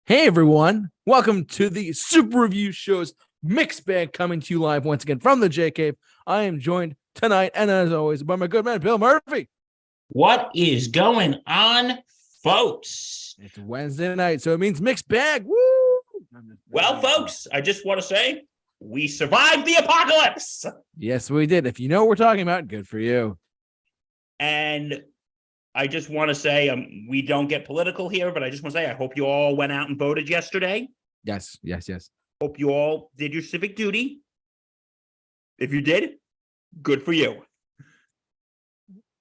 Hey everyone, welcome to the Super Review Show's mixed bag coming to you live once again from the J Cave. I am joined tonight, and as always, by my good man Bill Murphy. What is going on, folks? It's Wednesday night, so it means mixed bag. Woo! Well, folks, I just want to say we survived the apocalypse. Yes, we did. If you know what we're talking about, good for you. And I just want to say we don't get political here, but I just want to say I hope you all went out and voted yesterday. Yes. Hope you all did your civic duty. If you did, good for you.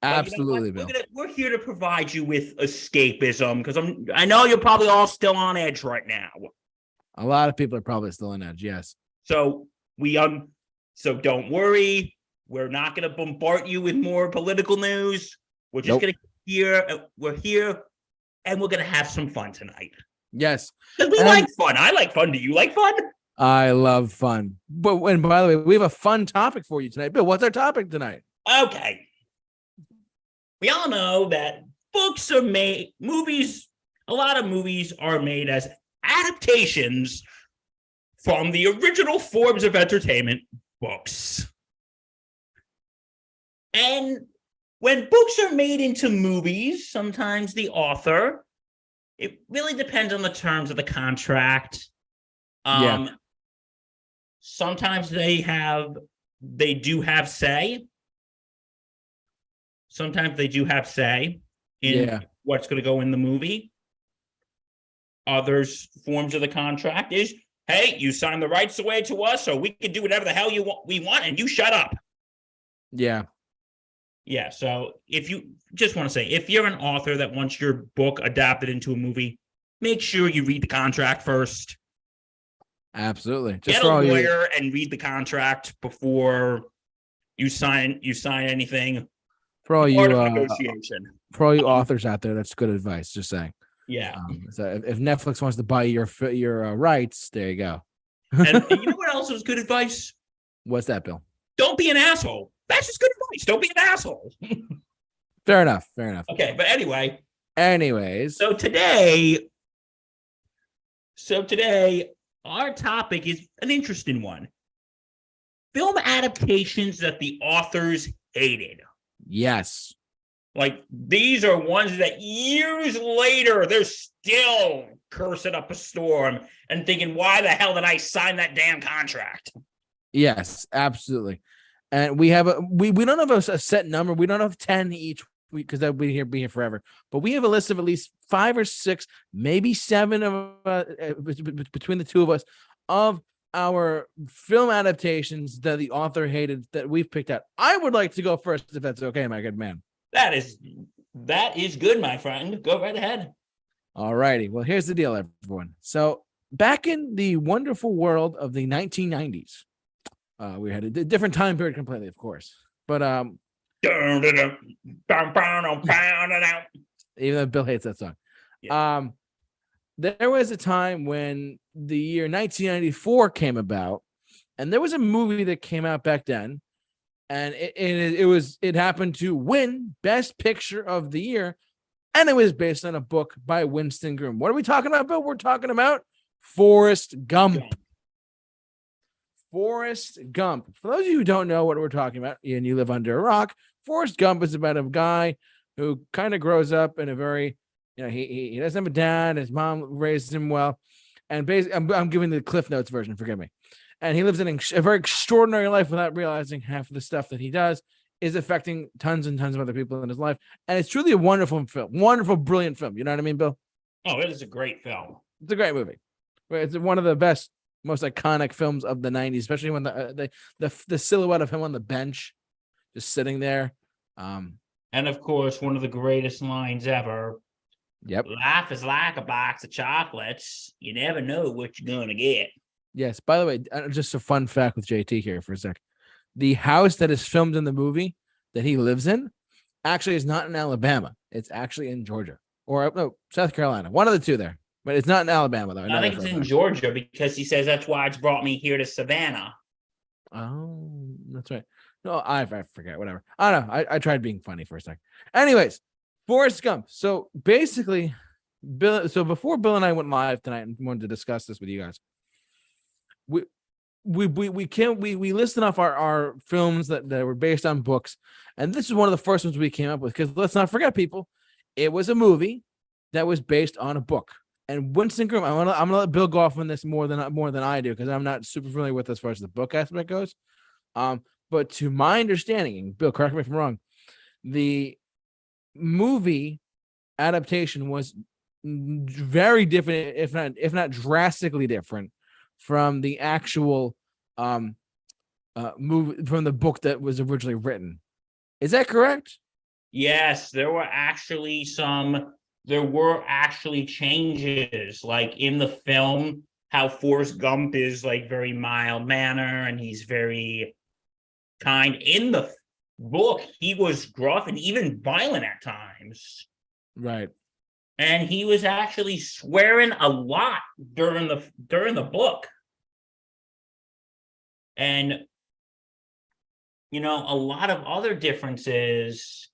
Absolutely, Bill. We're here to provide you with escapism because I know you're probably all still on edge right now. A lot of people are probably still on edge. Yes. So so don't worry. We're not going to bombard you with more political news. We're just going to we're here, and we're going to have some fun tonight. Yes. Because we like fun. I like fun. Do you like fun? I love fun. But and by the way, we have a fun topic for you tonight. Bill, what's our topic tonight? Okay. We all know that books are made, a lot of movies are made as adaptations from the original forms of entertainment, books. And when books are made into movies, sometimes the author, it really depends on the terms of the contract. Sometimes they do have say. Sometimes they do have say in what's going to go in the movie. Others forms of the contract is, hey, you signed the rights away to us, so we can do whatever the hell we want, and you shut up. Yeah. Yeah, so if you just want to say, if you're an author that wants your book adapted into a movie, make sure you read the contract first. Absolutely. Just get a lawyer and read the contract before you sign anything. For all you authors out there, that's good advice. Just saying. Yeah. So if Netflix wants to buy your rights, there you go. And you know what else is good advice? What's that, Bill? Don't be an asshole. That's just good advice. Don't be an asshole. Fair enough. Okay, but anyway. Anyways. So today, our topic is an interesting one. Film adaptations that the authors hated. Yes. Like, these are ones that years later, they're still cursing up a storm and thinking, why the hell did I sign that damn contract? Yes, absolutely. And we have we don't have a set number. We don't have 10 each week because that would be here forever. But we have a list of at least 5 or 6, maybe 7 of between the two of us of our film adaptations that the author hated that we've picked out. I would like to go first, if that's okay, my good man. That is good, my friend. Go right ahead. All righty. Well, here's the deal, everyone. So back in the wonderful world of the 1990s, we had a different time period completely, of course. But even though Bill hates that song. Yeah. There was a time when the year 1994 came about, and there was a movie that came out back then, and it happened to win Best Picture of the Year, and it was based on a book by Winston Groom. What are we talking about, Bill? We're talking about Forrest Gump. Forrest Gump. For those of you who don't know what we're talking about, and you live under a rock, Forrest Gump is about a guy who kind of grows up in a very, he doesn't have a dad. His mom raised him well, and basically, I'm giving the Cliff Notes version. Forgive me. And he lives in a very extraordinary life without realizing half of the stuff that he does is affecting tons and tons of other people in his life. And it's truly a wonderful film, wonderful, brilliant film. You know what I mean, Bill? Oh, it is a great film. It's a great movie. It's one of the best, most iconic films of the 90s, especially when the silhouette of him on the bench, just sitting there. And of course, one of the greatest lines ever. Yep. Life is like a box of chocolates. You never know what you're going to get. Yes. By the way, just a fun fact with JT here for a sec. The house that is filmed in the movie that he lives in actually is not in Alabama. It's actually in Georgia or no, South Carolina. One of the two there. But it's not in Alabama, though. I think it's in Georgia because he says that's why it's brought me here to Savannah. Oh, that's right. No, I forget. Whatever. I don't know. I tried being funny for a second. Anyways, Forrest Gump. So basically, Bill. So before Bill and I went live tonight and wanted to discuss this with you guys, we listed off our films that were based on books, and this is one of the first ones we came up with because let's not forget, people, it was a movie that was based on a book. And Winston Groom, I'm gonna let Bill go off on this more than I do because I'm not super familiar with as far as the book aspect goes. But to my understanding, and Bill, correct me if I'm wrong, the movie adaptation was very different, if not drastically different, from the actual movie from the book that was originally written. Is that correct? Yes, there were actually changes, like in the film, how Forrest Gump is like very mild manner and he's very kind. In the book, he was gruff and even violent at times. Right. And he was actually swearing a lot during the book. And a lot of other differences.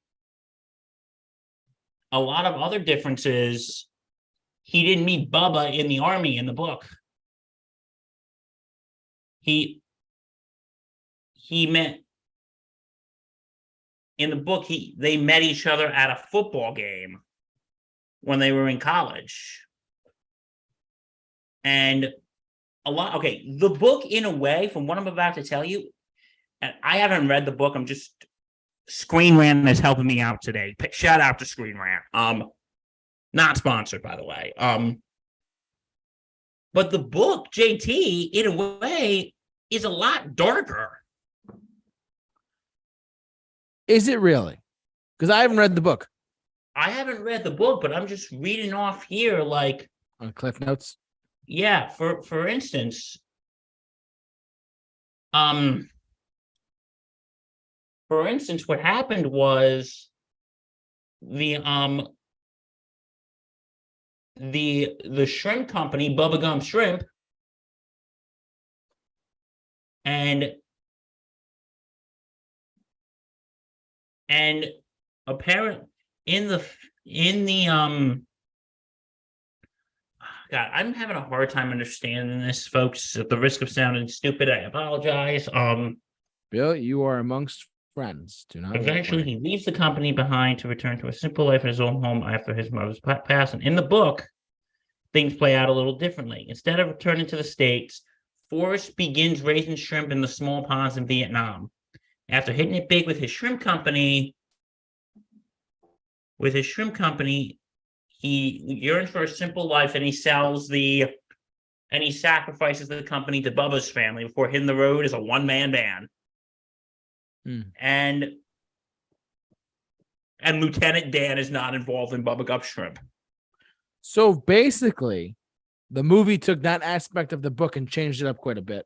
He didn't meet Bubba in the army in the book. He met in the book. They met each other at a football game when they were in college. And the book, in a way, from what I'm about to tell you, and I haven't read the book, I'm just Screen Rant is helping me out today. Shout out to Screen Rant. Not sponsored, by the way. But the book, JT, in a way, is a lot darker. Is it really? Because I haven't read the book. I haven't read the book, but I'm just reading off here, like on Cliff Notes. Yeah, for instance, what happened was the shrimp company, Bubba Gump Shrimp, and apparent in the God, I'm having a hard time understanding this, folks. At the risk of sounding stupid, I apologize. Bill, you are amongst friends. Do not. Eventually, he leaves the company behind to return to a simple life in his own home after his mother's passing. In the book, things play out a little differently. Instead of returning to the States, Forrest begins raising shrimp in the small ponds in Vietnam. After hitting it big with his shrimp company, he yearns for a simple life, and he sacrifices the company to Bubba's family before hitting the road as a one-man band. And Lieutenant Dan is not involved in Bubba Gump Shrimp. So basically, the movie took that aspect of the book and changed it up quite a bit.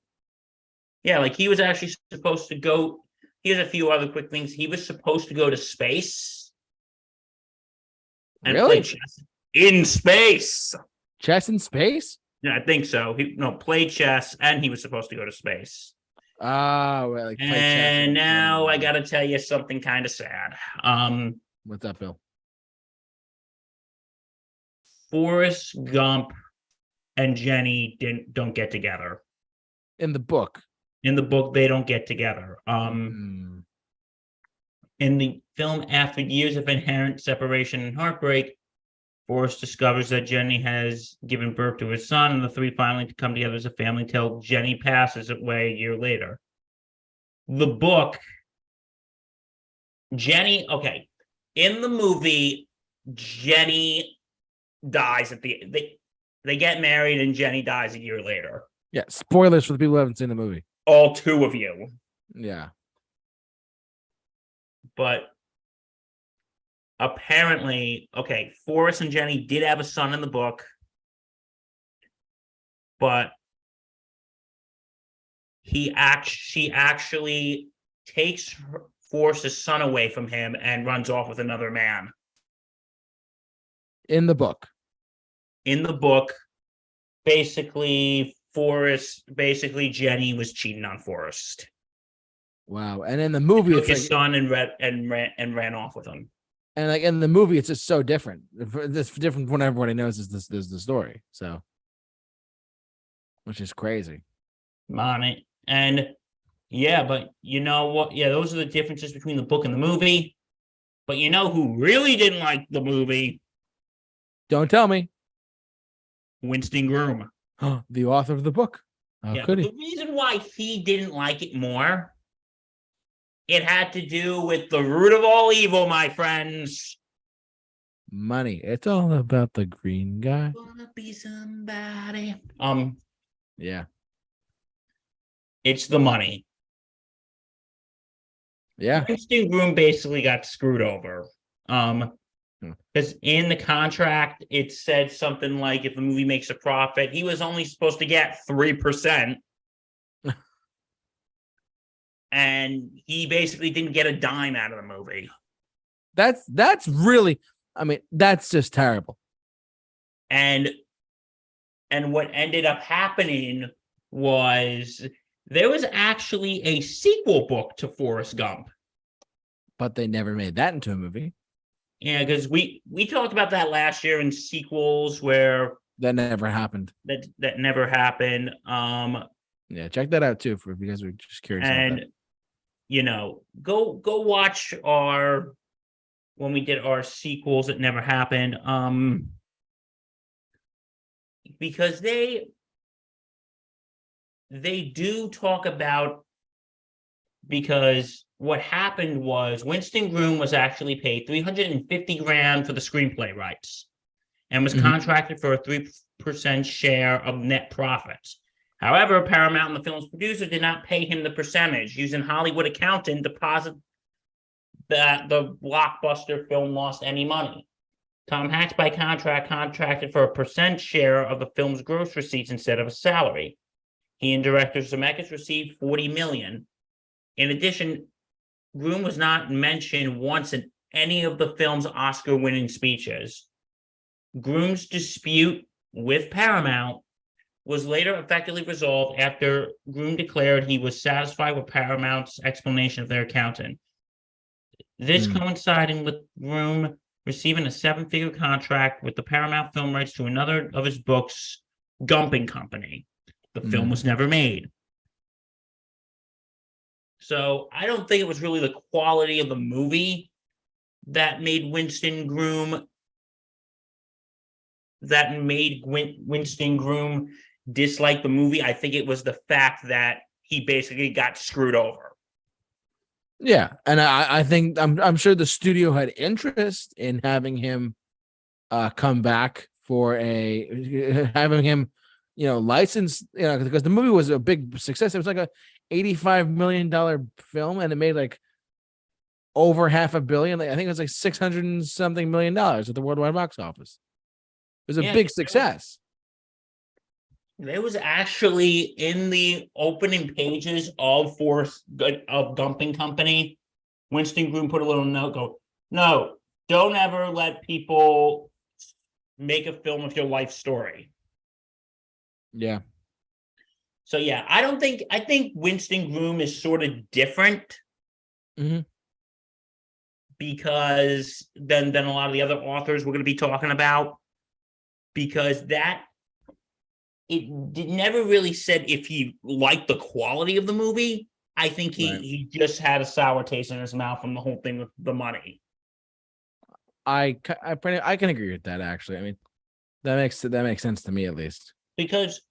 Yeah, like he was actually supposed to go. Here's a few other quick things. He was supposed to go to space. And play chess in space. Chess in space? Yeah, I think so. Play chess, and he was supposed to go to space. Oh, well, like play chess. And now I got to tell you something kind of sad. What's up, Bill? Forrest Gump and Jenny don't get together. In the book? In the book, they don't get together. In the film, after years of inherent separation and heartbreak, Forrest discovers that Jenny has given birth to his son, and the three finally come together as a family till Jenny passes away a year later. The book, Jenny, in the movie, Jenny dies they get married and Jenny dies a year later. Yeah, spoilers for the people who haven't seen the movie. All two of you. Yeah. But apparently, Forrest and Jenny did have a son in the book, but she actually takes Forrest's son away from him and runs off with another man. In the book, basically, Jenny was cheating on Forrest. Wow. And in the movie, took his son and ran off with him. And like in the movie, it's just so different. It's different when everybody knows is the story. So, which is crazy. On it. And yeah, but you know what? Yeah, those are the differences between the book and the movie. But you know who really didn't like the movie? Don't tell me. Winston Groom. The author of the book. How Yeah, could but he? the reason why he didn't like it more, it had to do with the root of all evil, my friends. Money. It's all about the green guy. Wanna be somebody. Yeah. It's the money. Yeah. Winston Groom basically got screwed over. Because in the contract, it said something like if the movie makes a profit, he was only supposed to get 3%. And he basically didn't get a dime out of the movie. That's really, I mean, that's just terrible. And what ended up happening was there was actually a sequel book to Forrest Gump. But they never made that into a movie. Yeah, because we talked about that last year in sequels where That never happened. that never happened. Yeah, check that out too if you guys were just curious about And that. you know, go watch our when we did our sequels that never happened. Because they do talk about, because what happened was Winston Groom was actually paid $350,000 for the screenplay rights and was contracted for a 3% share of net profits. However, Paramount and the film's producer did not pay him the percentage, using Hollywood accountant to deposit that the blockbuster film lost any money. Tom Hanks, by contract, contracted for a percent share of the film's gross receipts instead of a salary. He and director Zemeckis received $40 million. In addition, Groom was not mentioned once in any of the film's Oscar-winning speeches. Groom's dispute with Paramount was later effectively resolved after Groom declared he was satisfied with Paramount's explanation of their accountant. This coinciding with Groom receiving a 7-figure contract with the Paramount film rights to another of his books, Gumping Company. The film was never made. So I don't think it was really the quality of the movie that made Winston Groom dislike the movie. I think it was the fact that he basically got screwed over. Yeah, and I think I'm sure the studio had interest in having him come back for having him, licensed, because the movie was a big success. It was like a $85 million film, and it made like over $500 million. I think it was like $600 and something million at the worldwide box office. It was a big success. There was actually in the opening pages of Gumping Company, Winston Groom put a little note, no, don't ever let people make a film of your life story. Yeah. So yeah, I think Winston Groom is sort of different because than a lot of the other authors we're going to be talking about, because it never really said if he liked the quality of the movie. I think he just had a sour taste in his mouth from the whole thing with the money. I can agree with that, actually. I mean, that makes sense to me, at least. Because,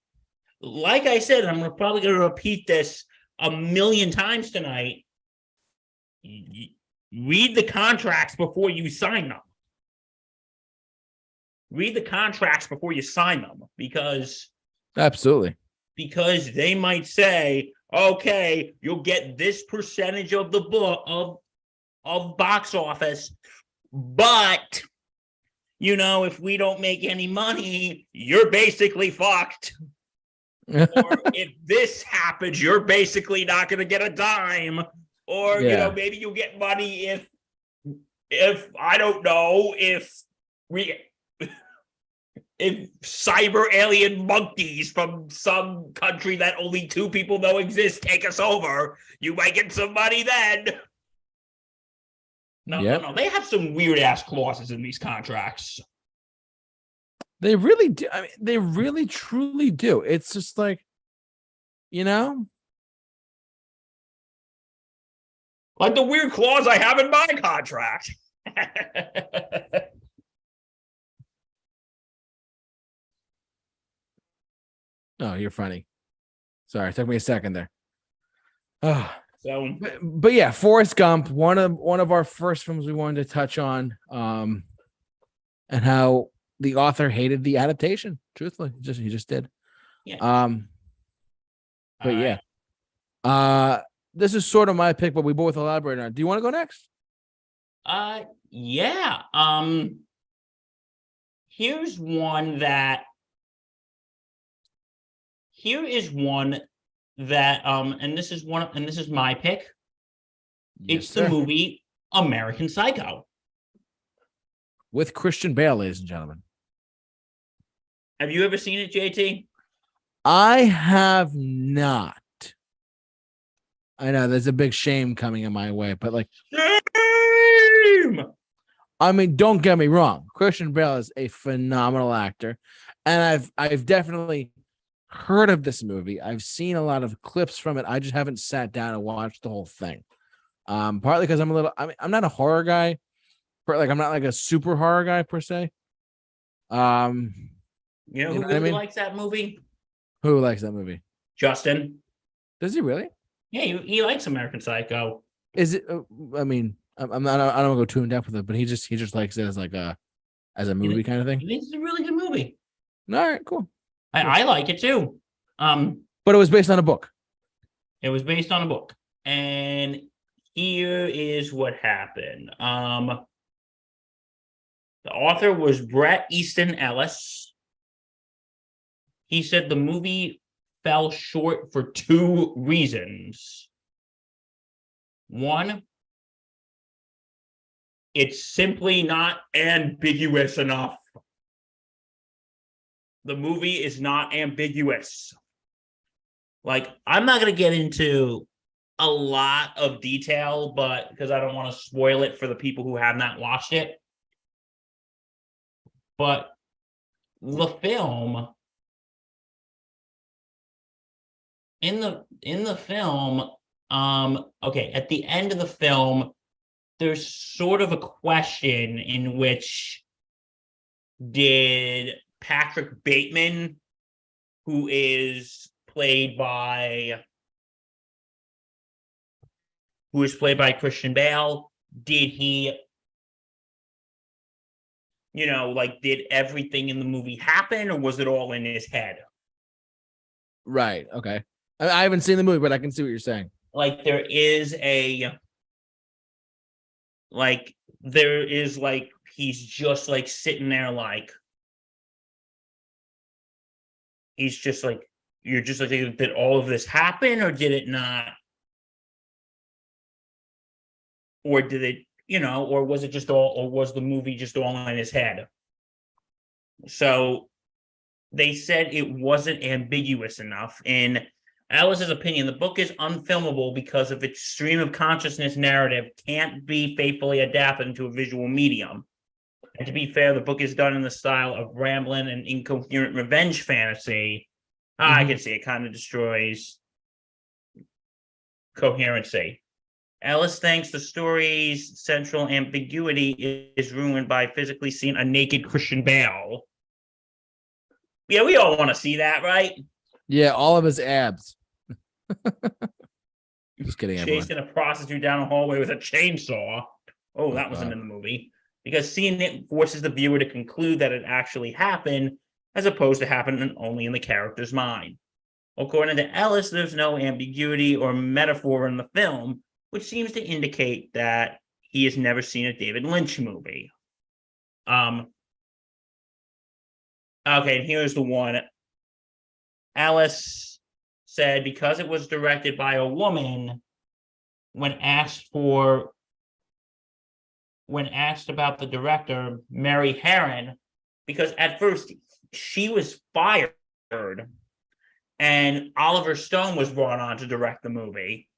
like I said, I'm probably going to repeat this a million times tonight. Read the contracts before you sign them. Read the contracts before you sign them, because absolutely, because they might say, okay, you'll get this percentage of the book of box office, but if we don't make any money, you're basically fucked. Or if this happens, you're basically not going to get a dime. Or maybe you'll get money if I don't know, if cyber alien monkeys from some country that only 2 people know exists take us over, you might get some money then. No. They have some weird ass clauses in these contracts. They really do. I mean, they really truly do. It's just like, like the weird clause I have in my contract. Oh, you're funny. Sorry, it took me a second there. Oh. So, but yeah, Forrest Gump, one of our first films we wanted to touch on, and how the author hated the adaptation. Truthfully, he just did. Yeah. But yeah, this is sort of my pick, but we both elaborate on it. Do you want to go next? Yeah. Here is one that, and this is my pick. Yes, it's the movie American Psycho with Christian Bale, ladies and gentlemen. Have you ever seen it, JT? I have not. I know there's a big shame coming in my way, but like, shame! I mean, don't get me wrong. Christian Bale is a phenomenal actor, and I've definitely heard of this movie. I've seen a lot of clips from it. I just haven't sat down and watched the whole thing. Partly because I'm not a horror guy, but like I'm not like a super horror guy per se. You know who really likes that movie? Who likes that movie? Justin. Does he really? Yeah, he likes American Psycho. Is it? I mean, I'm not. I don't want to go too in depth with it, but he just likes it as like as a movie kind of thing. He thinks it's a really good movie. All right, cool. I like it too. But it was based on a book. It was based on a book, and here is what happened. The author was Bret Easton Ellis. He said the movie fell short for two reasons. One, it's simply not ambiguous enough. The movie is not ambiguous. Like, I'm not going to get into a lot of detail, but because I don't want to spoil it for the people who have not watched it. But the film, in the film, okay, at the end of the film, there's sort of a question in which did Patrick Bateman, who is played by Christian Bale, did he, did everything in the movie happen, or was it all in his head? Right. Okay. I haven't seen the movie, but I can see what you're saying. He's just like sitting there, like, he's just like, you're just like, did all of this happen or did it not? Or did it, or was it just all, or was the movie just all in his head? So they said it wasn't ambiguous enough. In Alice's opinion, the book is unfilmable because of its stream of consciousness narrative can't be faithfully adapted into a visual medium. And to be fair, the book is done in the style of rambling and incoherent revenge fantasy. I can see it kind of destroys coherency. Alice thinks the story's central ambiguity is ruined by physically seeing a naked Christian Bale. Yeah, we all want to see that, right? Yeah, all of his abs. Just kidding, chasing a prostitute down a hallway with a chainsaw. Oh, that wasn't in the movie. Because seeing it forces the viewer to conclude that it actually happened, as opposed to happening only in the character's mind. According to Ellis, there's no ambiguity or metaphor in the film, which seems to indicate that he has never seen a David Lynch movie. Okay, and here's the one. Alice said because it was directed by a woman, when asked about the director, Mary Herron, because at first she was fired and Oliver Stone was brought on to direct the movie.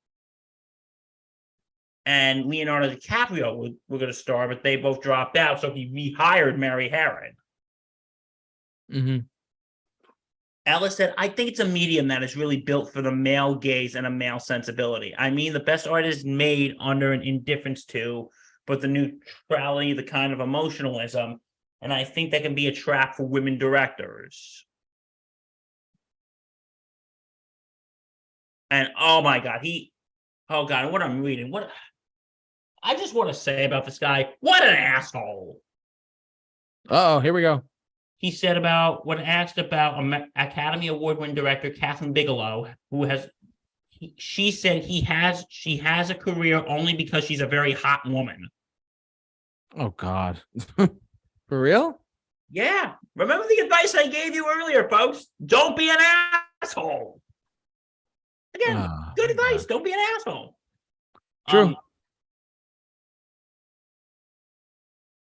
and Leonardo DiCaprio were going to star, but they both dropped out, so he rehired Mary Harron. Mm-hmm. Ellis said, I think it's a medium that is really built for the male gaze and a male sensibility. I mean, the best art is made under an indifference to, but the neutrality, the kind of emotionalism, and I think that can be a trap for women directors. And oh my God, what I'm reading, what I just want to say about this guy, what an asshole. Oh, here we go. He said when asked about Academy Award winning director Catherine Bigelow, she said she has a career only because she's a very hot woman. Oh God. For real? Yeah. Remember the advice I gave you earlier, folks? Don't be an asshole. Again, good advice. Don't be an asshole. True.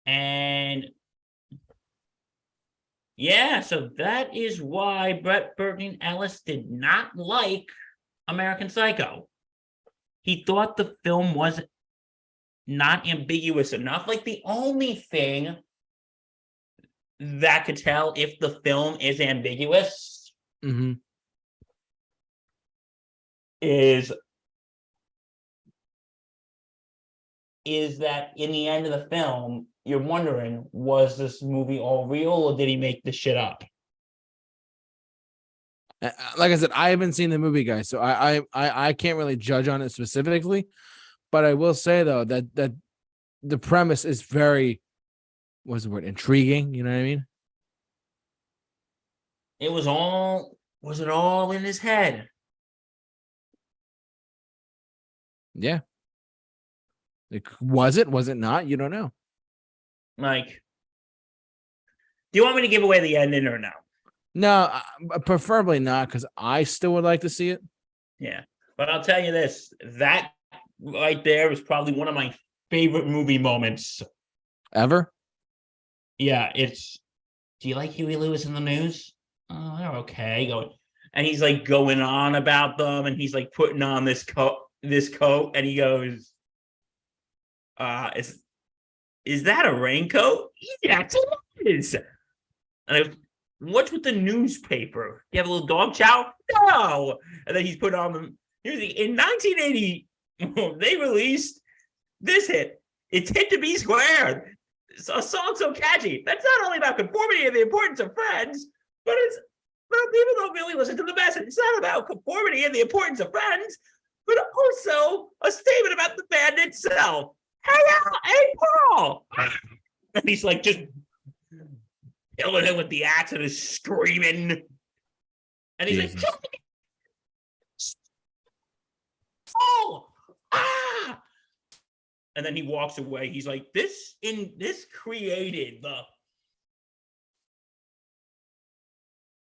And yeah, so that is why Brett Burton Ellis did not like American Psycho. He thought the film was not ambiguous enough. Like, the only thing that could tell if the film is ambiguous is that in the end of the film, you're wondering, was this movie all real or did he make this shit up? Like I said, I haven't seen the movie, guys, so I can't really judge on it specifically. But I will say though that the premise is very, what's the word, intriguing. You know what I mean? Was it all in his head? Yeah. Like, was it not? You don't know. Like, do you want me to give away the ending or no? No, preferably not, because I still would like to see it. Yeah, but I'll tell you this: that right there is probably one of my favorite movie moments Ever? Yeah, it's. Do you like Huey Lewis in the News? Oh, they're okay. And he's like going on about them, and he's like putting on this coat, and he goes, is that a raincoat? Yes, it is. And I was, what's with the newspaper? You have a little dog chow? No. And then he's put on them. In 1980, they released this hit. It's Hit to Be Squared. It's a song so catchy. That's not only about conformity and the importance of friends, but it's about people don't really listen to the message. It's not about conformity and the importance of friends, but also a statement about the band itself. Hey, Paul! And he's like just killing him with the axe and is screaming. And he's Jesus. Like, oh! Ah! And then he walks away. He's like, this created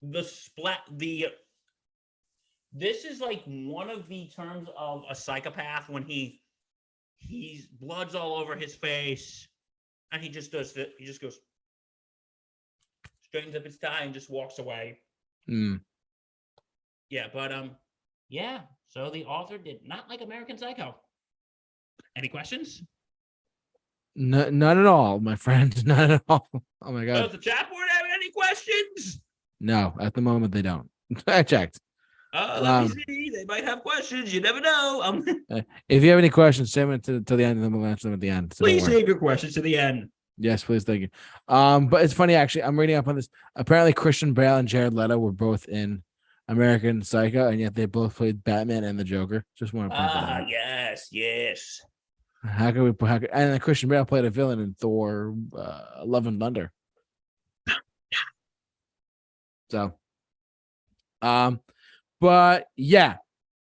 this is like one of the terms of a psychopath when he's blood's all over his face and he just does that. He just goes, straightens up his tie and just walks away. Yeah, but yeah, so the author did not like American Psycho. Any questions? No, not at all, my friend. Not at all. Oh my God. Does the chat board have any questions? No, at the moment they don't. I checked. Let me see. They might have questions. You never know. If you have any questions, save them to the end, and then we'll answer them at the end. So please save your questions to the end. Yes, please, thank you. But it's funny, actually. I'm reading up on this. Apparently, Christian Bale and Jared Leto were both in American Psycho, and yet they both played Batman and the Joker. Just want to point that out. Yes. How can we put? And then Christian Bale played a villain in Thor: Love and Thunder. So, but yeah,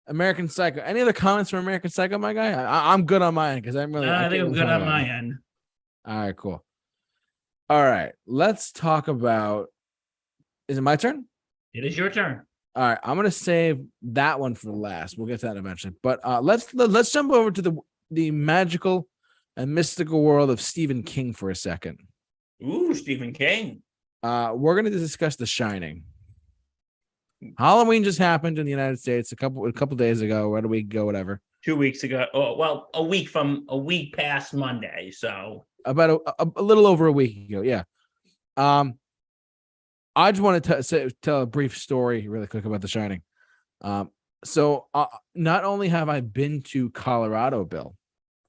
American Psycho. Any other comments from American Psycho, my guy? I'm good on my end because I'm really. I think I'm good on my end. All right, cool. All right, let's talk about. Is it my turn? It is your turn. All right, I'm gonna save that one for the last. We'll get to that eventually. But let's jump over to the magical and mystical world of Stephen King for a second. Ooh, Stephen King. We're gonna discuss The Shining. Halloween just happened in the United States a couple days ago, or a week ago, whatever. 2 weeks ago. Oh, well, a week past Monday. So about a little over a week ago. Yeah. I just want to tell a brief story really quick about The Shining. So not only have I been to Colorado, Bill,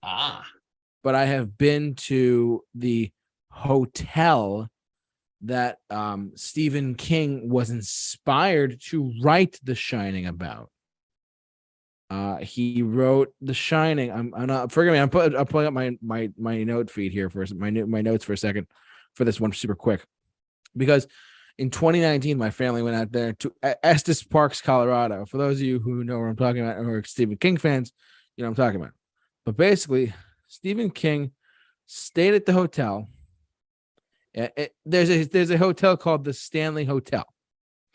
but I have been to the hotel that Stephen King was inspired to write The Shining about. He wrote The Shining. I'm not forgive me. I'm pulling up my note feed here for my notes for a second for this one super quick, because in 2019 my family went out there to Estes Parks, Colorado. For those of you who know what I'm talking about or are Stephen King fans, you know what I'm talking about. But basically, Stephen King stayed at the hotel. There's a hotel called the Stanley Hotel.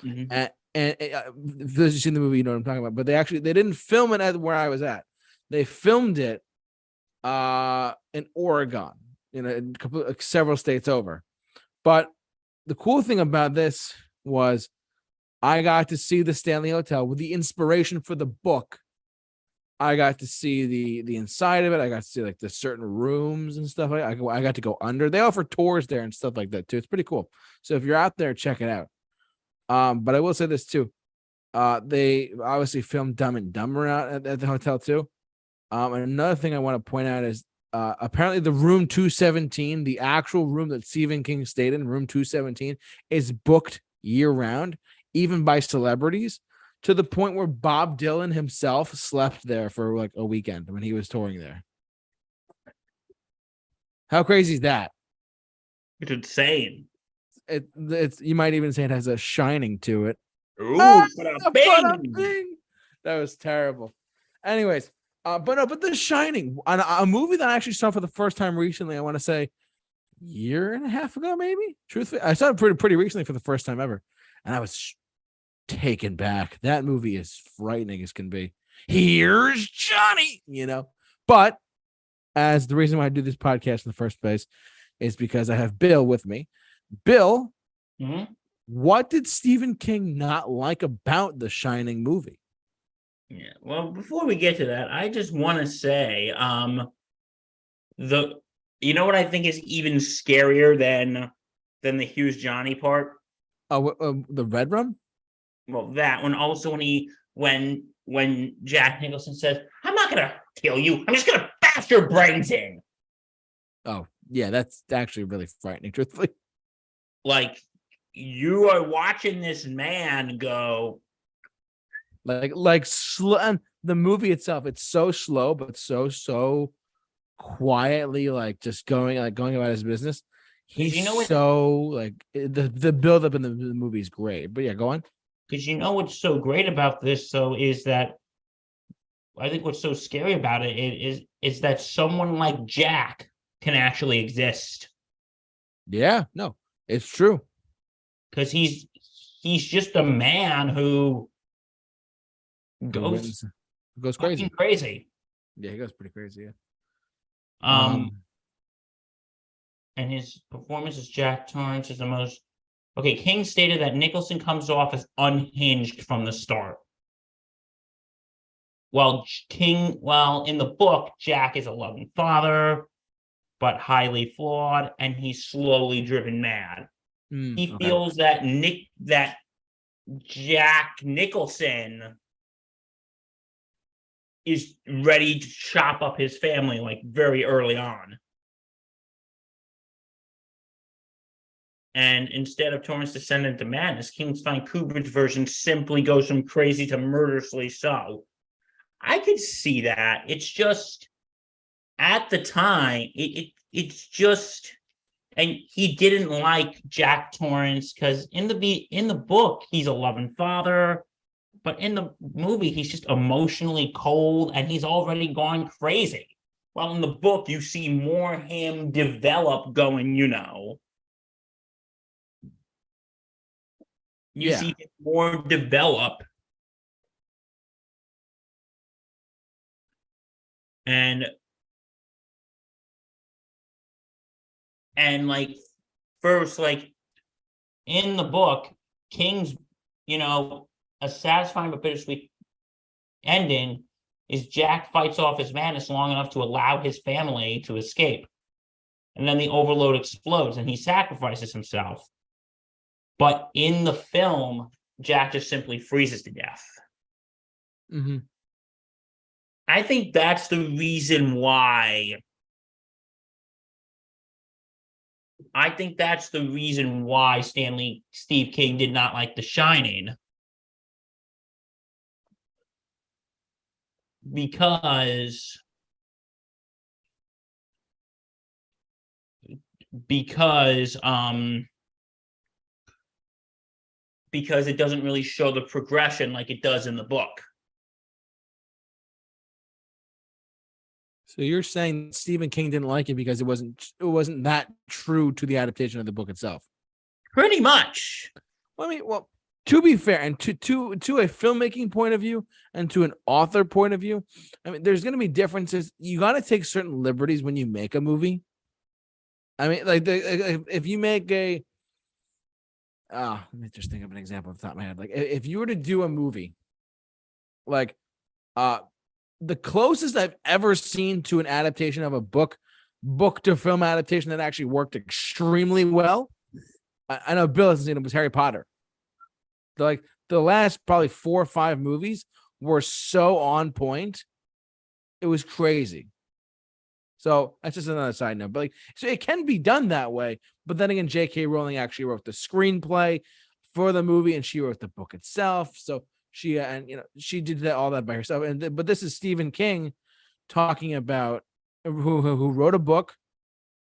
Mhm. And those who've seen the movie, you know what I'm talking about. But they didn't film it at where I was at. They filmed it in Oregon, several states over. But the cool thing about this was I got to see the Stanley Hotel with the inspiration for the book. I got to see the inside of it. I got to see like the certain rooms and stuff. I got to go under. They offer tours there and stuff like that too. It's pretty cool. So if you're out there, check it out. But I will say this too. They obviously filmed Dumb and Dumber out at the hotel too. And another thing I want to point out is apparently the room 217, the actual room that Stephen King stayed in, room 217, is booked year round, even by celebrities, to the point where Bob Dylan himself slept there for like a weekend when he was touring there. How crazy is that? It's insane. It's you might even say it has a shining to it. Ooh, Bing. That was terrible. Anyways, but The Shining, a movie that I actually saw for the first time recently. I want to say year and a half ago, maybe. Truthfully, I saw it pretty recently for the first time ever, and I was taken back. That movie is frightening as can be. Here's Johnny, But as the reason why I do this podcast in the first place is because I have Bill with me. Bill, what did Stephen King not like about the Shining movie? Yeah. Well, before we get to that, I just want to say, you know what I think is even scarier than the Hughes Johnny part? Oh, the Red Rum? Well, that one also when Jack Nicholson says, "I'm not gonna kill you. I'm just gonna bash your brains in." Oh, yeah, that's actually really frightening, truthfully. Like, you are watching this man go like slow, and the movie itself, it's so slow, but so quietly, like just going about his business. He's the build up in the movie is great. But yeah, go on. Because what's so great about this, though, is that I think what's so scary about it is that someone like Jack can actually exist. Yeah, no, it's true. Because he's just a man who goes crazy. Yeah, he goes pretty crazy. Yeah. And his performance as Jack Torrance is the most. Okay, King stated that Nicholson comes off as unhinged from the start. Well, in the book, Jack is a loving father, but highly flawed, and he's slowly driven mad. He feels that Jack Nicholson is ready to chop up his family like very early on. And instead of Torrance descending to madness, King's find Kubrick's version simply goes from crazy to murderously so. I could see that. It's just at the time, it's just, and he didn't like Jack Torrance because in the book he's a loving father, but in the movie he's just emotionally cold and he's already gone crazy. Well, in the book you see more him develop going, You see him more develop. And like first, like in the book, King's, a satisfying but bittersweet ending is Jack fights off his madness long enough to allow his family to escape. And then the overload explodes and he sacrifices himself. But in the film, Jack just simply freezes to death. Mm-hmm. I think that's the reason why. Steve King did not like The Shining. Because it doesn't really show the progression like it does in the book. So you're saying Stephen King didn't like it because it wasn't that true to the adaptation of the book itself? Pretty much. Well, I mean, to be fair, and to a filmmaking point of view and to an author point of view, I mean, there's going to be differences. You got to take certain liberties when you make a movie. I mean, like if you make let me just think of an example off the top of my head. Like if you were to do a movie, like the closest I've ever seen to an adaptation of a book to film adaptation that actually worked extremely well. I know Bill hasn't seen it, was Harry Potter. Like the last probably 4 or 5 movies were so on point. It was crazy. So that's just another side note. But like, so it can be done that way. But then again, J.K. Rowling actually wrote the screenplay for the movie and she wrote the book itself. So she she did all that by herself. But this is Stephen King talking about who wrote a book,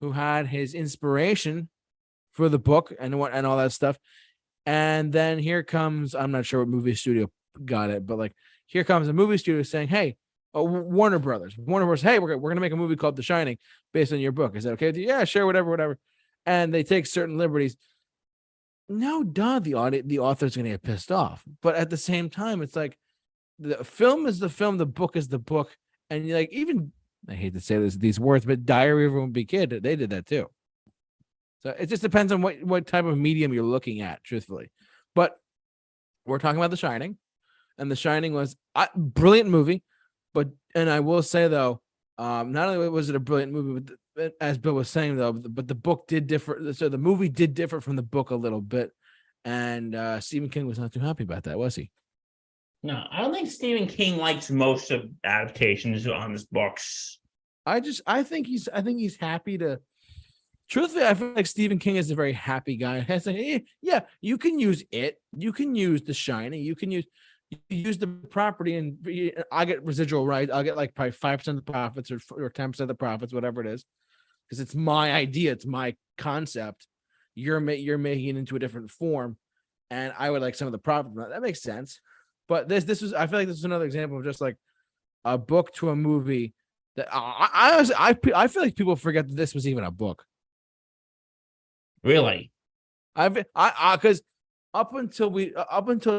who had his inspiration for the book and all that stuff. And then here comes, I'm not sure what movie studio got it, but like here comes a movie studio saying, "Hey, Warner Brothers, hey, we're gonna make a movie called The Shining based on your book. Is that okay with you?" "Yeah, sure, whatever." And they take certain liberties. No, duh, the author's gonna get pissed off. But at the same time, it's like the film is the film, the book is the book, and you're like, even I hate to say these words, but Diary of a Wimpy Kid, they did that too. So it just depends on what type of medium you're looking at, truthfully. But we're talking about The Shining, and The Shining was a brilliant movie. And I will say though, not only was it a brilliant movie, but as Bill was saying though, but the book did differ. So the movie did differ from the book a little bit, and Stephen King was not too happy about that, was he? No, I don't think Stephen King likes most of adaptations on his books. I think he's happy to. Truthfully, I feel like Stephen King is a very happy guy. He's like, hey, yeah, you can use it. You can use The Shining. You can use the property, and I get residual rights. I'll get like probably 5% of the profits or 10% of the profits, whatever it is, because it's my idea. It's my concept. You're making it into a different form, and I would like some of the profit. That makes sense. But this was, I feel like this is another example of just like a book to a movie that I feel like people forget that this was even a book. Really? Because up until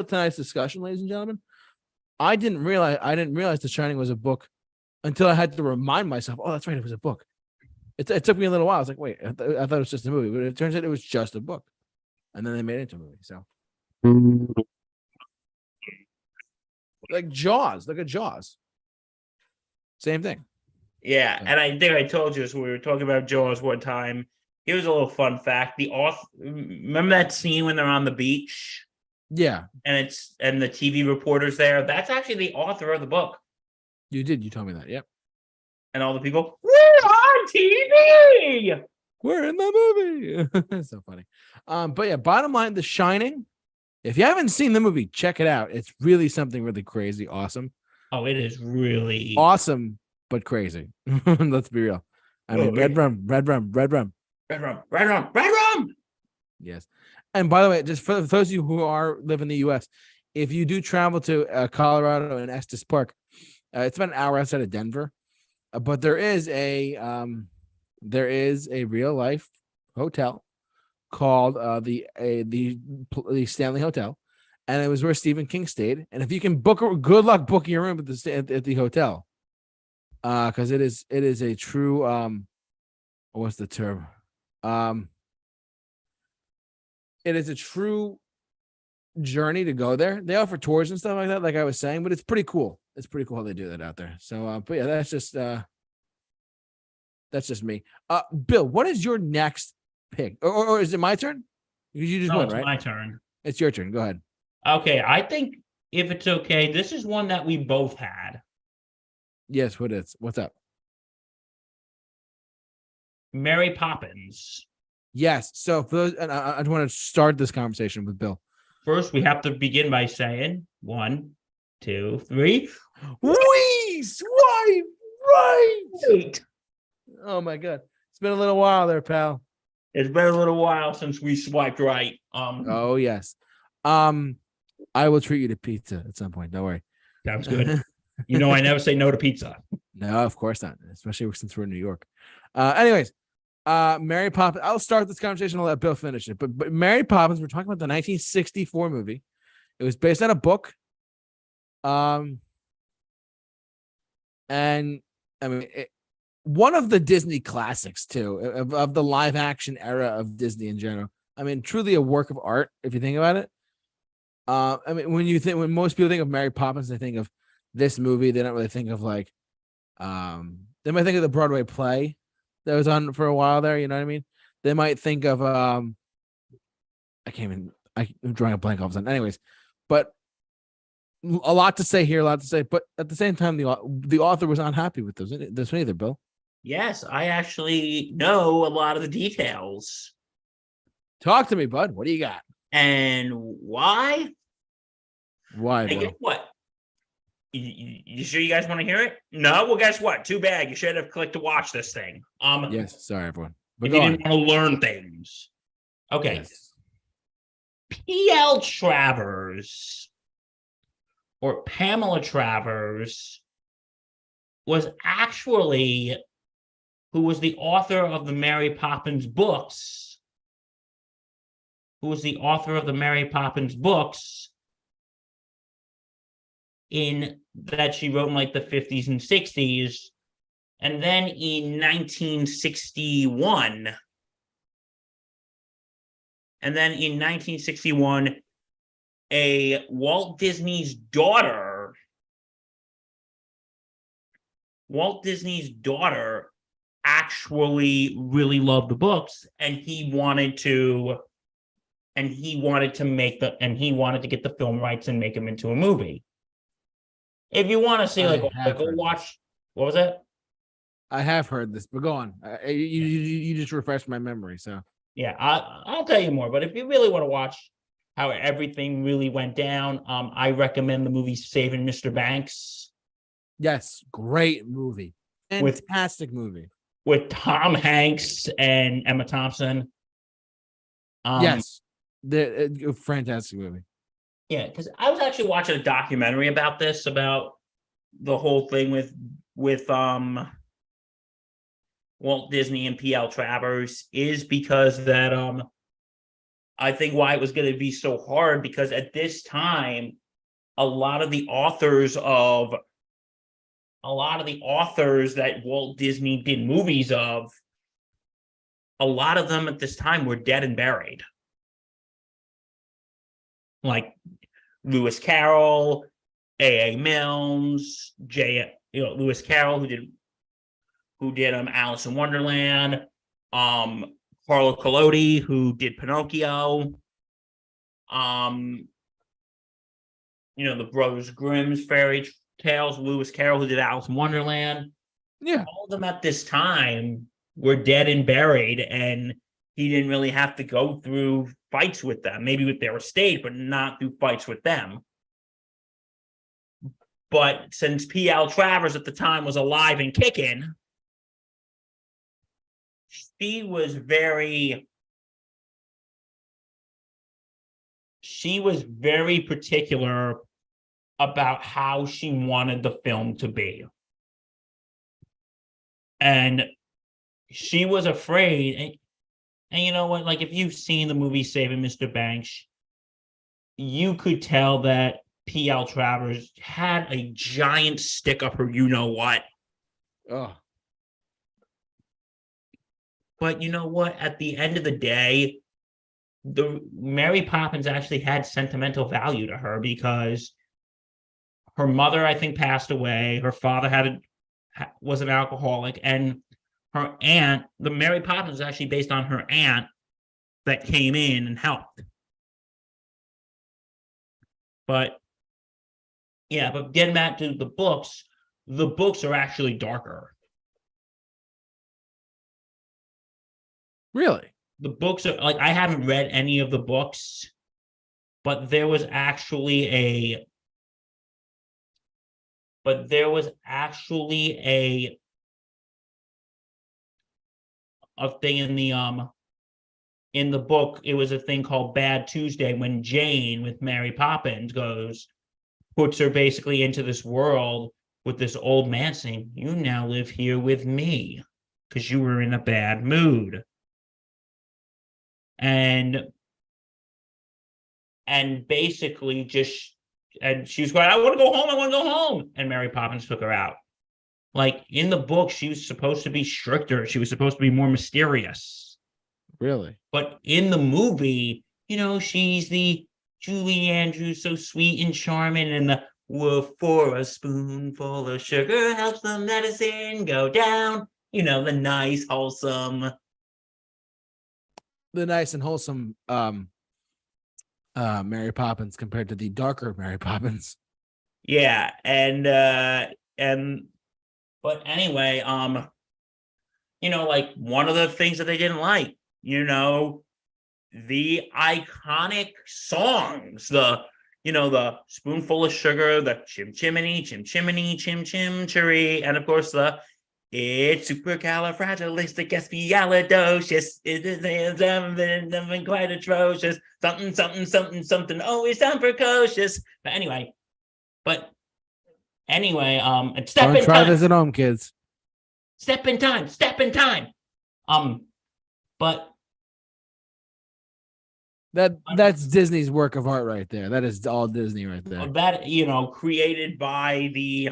tonight's discussion, ladies and gentlemen, I didn't realize The Shining was a book until I had to remind myself, oh, that's right, it was a book. It took me a little while. I was like, wait, I thought it was just a movie, but it turns out it was just a book, and then they made it into a movie. So, like Jaws, look at Jaws, same thing. Yeah, and I think I told you this when we were talking about Jaws one time. Here's a little fun fact: the author, remember that scene when they're on the beach? Yeah, and the TV reporter's there. That's actually the author of the book. You told me that. Yep. And all the people, we're on TV. We're in the movie. It's so funny. But yeah, bottom line, The Shining. If you haven't seen the movie, check it out. It's really something really crazy, awesome. Oh, it is really awesome, but crazy. Let's be real. I mean, red rum. Yes. And by the way, just for those of you who live in the U.S., if you do travel to Colorado and Estes Park, it's about an hour outside of Denver. But there is a real life hotel called the Stanley Hotel, and it was where Stephen King stayed. And if you can good luck booking a room at the hotel, because it is a true what's the term? It is a true journey to go there. They offer tours and stuff like that, like I was saying, but it's pretty cool. It's pretty cool how they do that out there. So, but yeah, that's just me. Bill, what is your next pick? Or is it my turn? Because you just No, won, it's right? my turn. It's your turn. Go ahead. Okay, I think if it's okay, this is one that we both had. Yes, what is? What's up? Mary Poppins. Yes. So for those, and I want to start this conversation with Bill. First, we have to begin by saying 1, 2, 3. We swipe right. Wait. Oh my god, it's been a little while there, pal. It's been a little while since we swiped right. Oh yes. I will treat you to pizza at some point. Don't worry. Sounds good. You know, I never say no to pizza. No, of course not. Especially since we're in New York. Anyways, Mary Poppins. I'll start this conversation. I'll let Bill finish it. But Mary Poppins. We're talking about the 1964 movie. It was based on a book. And I mean, one of the Disney classics too, of the live action era of Disney in general. I mean, truly a work of art if you think about it. I mean, when most people think of Mary Poppins, they think of this movie. They don't really think of like, they might think of the Broadway play that was on for a while there. You know what I mean? They might think of, I'm drawing a blank all of a sudden. Anyways, but a lot to say here, but at the same time, the author was unhappy with this one either, Bill. Yes, I actually know a lot of the details. Talk to me, bud. What do you got? And why? Why, Hey, Bill? guess what? You sure you guys want to hear it? No? Well, guess what? Too bad. You should have clicked to watch this thing. Yes, sorry, everyone. But if you didn't want to learn things. Okay. Yes. P.L. Travers, or Pamela Travers, was actually who was the author of the Mary Poppins books. In that she wrote in like the 50s and 60s. And then in 1961, a Walt Disney's daughter actually really loved the books, and he wanted to get the film rights and make them into a movie. If you want to see, go watch. What was that? I have heard this, but go on. You just refreshed my memory, so yeah, I'll tell you more. But if you really want to watch how everything really went down, I recommend the movie Saving Mr. Banks. Yes, great movie, fantastic movie with Tom Hanks and Emma Thompson. Yes, the fantastic movie. Yeah, because I was actually watching a documentary about this, about the whole thing with Walt Disney and P.L. Travers, is because that I think why it was going to be so hard, because at this time, a lot of the authors that Walt Disney did movies of, a lot of them at this time were dead and buried. Like Lewis Carroll, A.A. Milnes, Lewis Carroll, who did Alice in Wonderland, Carlo Collodi, who did Pinocchio, the Brothers Grimm's fairy tales, Lewis Carroll, who did Alice in Wonderland. Yeah. All of them at this time were dead and buried, and he didn't really have to go through fights with them, maybe with their estate, but not through fights with them. But since P.L. Travers at the time was alive and kicking, she was very particular about how she wanted the film to be. And she was afraid, and you know what, like if you've seen the movie Saving Mr. Banks, you could tell that P.L. Travers had a giant stick up her you-know-what. Oh. But you know what? At the end of the day, the Mary Poppins actually had sentimental value to her because her mother, I think, passed away. Her father was an alcoholic, and her aunt, the Mary Poppins, was actually based on her aunt that came in and helped. But yeah, but getting back to the books are actually darker. Really? The books are like, I haven't read any of the books, but there was actually a thing in the book. It was a thing called Bad Tuesday when Jane with Mary Poppins puts her basically into this world with this old man saying, "You now live here with me because you were in a bad mood." And basically and she was going, "I want to go home, I want to go home." And Mary Poppins took her out. Like in the book, she was supposed to be stricter. She was supposed to be more mysterious. Really? But in the movie, she's the Julie Andrews, so sweet and charming, and the for a spoonful of sugar helps the medicine go down. The nice, wholesome. The nice and wholesome Mary Poppins compared to the darker Mary Poppins. Yeah, but anyway, like one of the things that they didn't like, the iconic songs, the spoonful of sugar, the chim chimney, chim chimney, chim chim cherry, and of course the it's supercalifragilisticexpialidocious. It is quite atrocious. Something, something, something, something. Always sound precocious. But anyway, step Don't in try time. this at home, kids. Step in time. Step in time. But that's Disney's work of art right there. That is all Disney right there. That created by the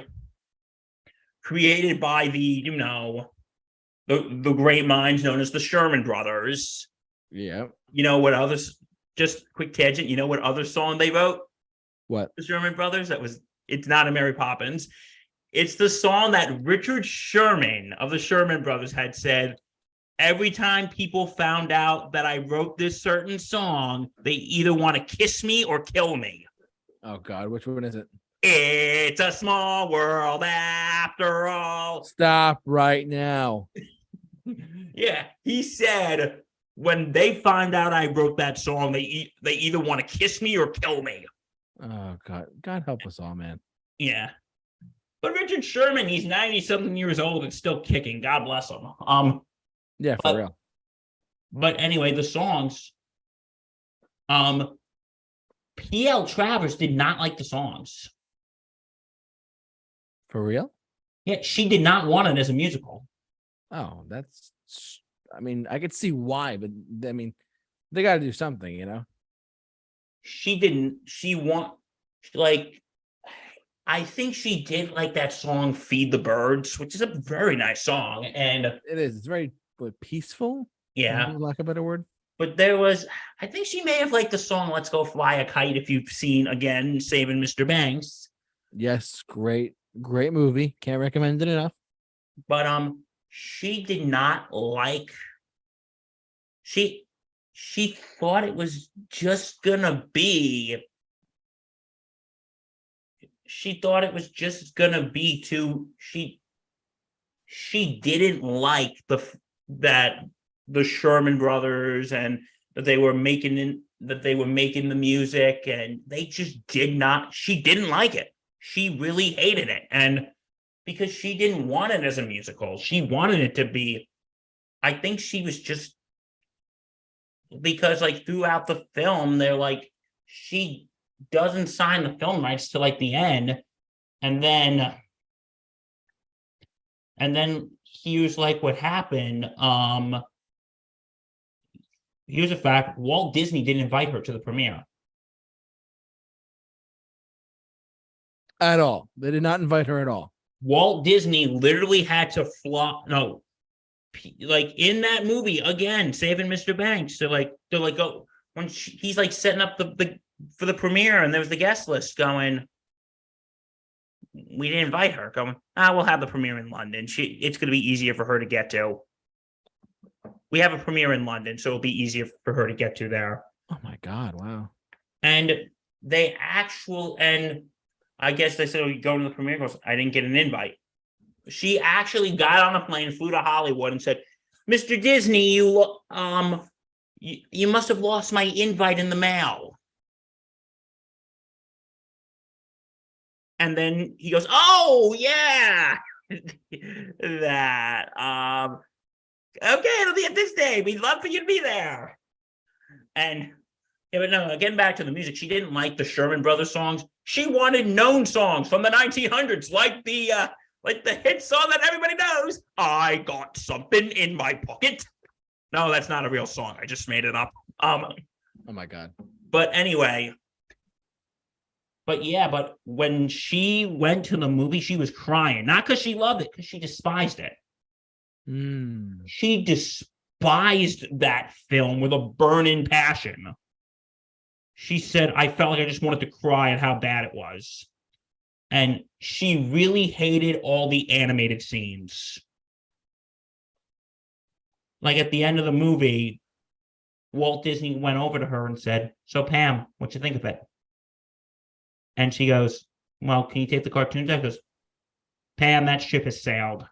the great minds known as the Sherman Brothers. Yeah. What others? Just quick tangent. What other song they wrote? What? The Sherman Brothers. It's not a Mary Poppins. It's the song that Richard Sherman of the Sherman Brothers had said, every time people found out that I wrote this certain song, they either want to kiss me or kill me. Oh, God. Which one is it? It's a small world after all. Stop right now. Yeah, he said when they find out I wrote that song, they either want to kiss me or kill me. Oh, God. God help us all, man. Yeah. But Richard Sherman, he's 90-something years old and still kicking. God bless him. Yeah, for real. But anyway, the songs. P.L. Travers did not like the songs. For real? Yeah, she did not want it as a musical. Oh, I could see why, but they got to do something, She didn't. I think she did like that song "Feed the Birds," which is a very nice song, and it is. It's very peaceful. Yeah, for lack of a better word. But I think she may have liked the song "Let's Go Fly a Kite." If you've seen again, Saving Mr. Banks. Yes, great movie. Can't recommend it enough. But she did not like. She thought it was just gonna be. She thought it was just gonna be too. She didn't like that the Sherman Brothers and that they were making the music, and they just did not. She didn't like it. She really hated it, and because she didn't want it as a musical, she wanted it to be. I think she was just because throughout the film, they're she doesn't sign the film rights to the end, and then here's what happened. Here's a fact: Walt Disney didn't invite her to the premiere at all. They did not invite her at all. Walt Disney literally had to fly. No, in that movie again, Saving Mr. Banks. They're like, oh, he's like setting up the for the premiere, and there was the guest list going, we didn't invite her. Going, we'll have the premiere in London. It's going to be easier for her to get to. We have a premiere in London, so it'll be easier for her to get to there. Oh my God! Wow. And I guess they said, you go to the premiere. Goes, I didn't get an invite. She actually got on a plane, flew to Hollywood, and said, Mr. Disney, you must have lost my invite in the mail. And then he goes, oh, yeah. That. Okay, it'll be at this day. We'd love for you to be there. And, yeah, but no, getting back to the music, she didn't like the Sherman Brothers songs. She wanted known songs from the 1900s, like the hit song that everybody knows. I got something in my pocket. No, that's not a real song. I just made it up. Oh my God. But anyway. But when she went to the movie, she was crying. Not because she loved it, because she despised it. She despised that film with a burning passion. She said, I felt like I just wanted to cry at how bad it was. And she really hated all the animated scenes. Like at the end of the movie, Walt Disney went over to her and said, so Pam, what you think of it? And she goes, well, can you take the cartoons out? Goes, Pam, that ship has sailed.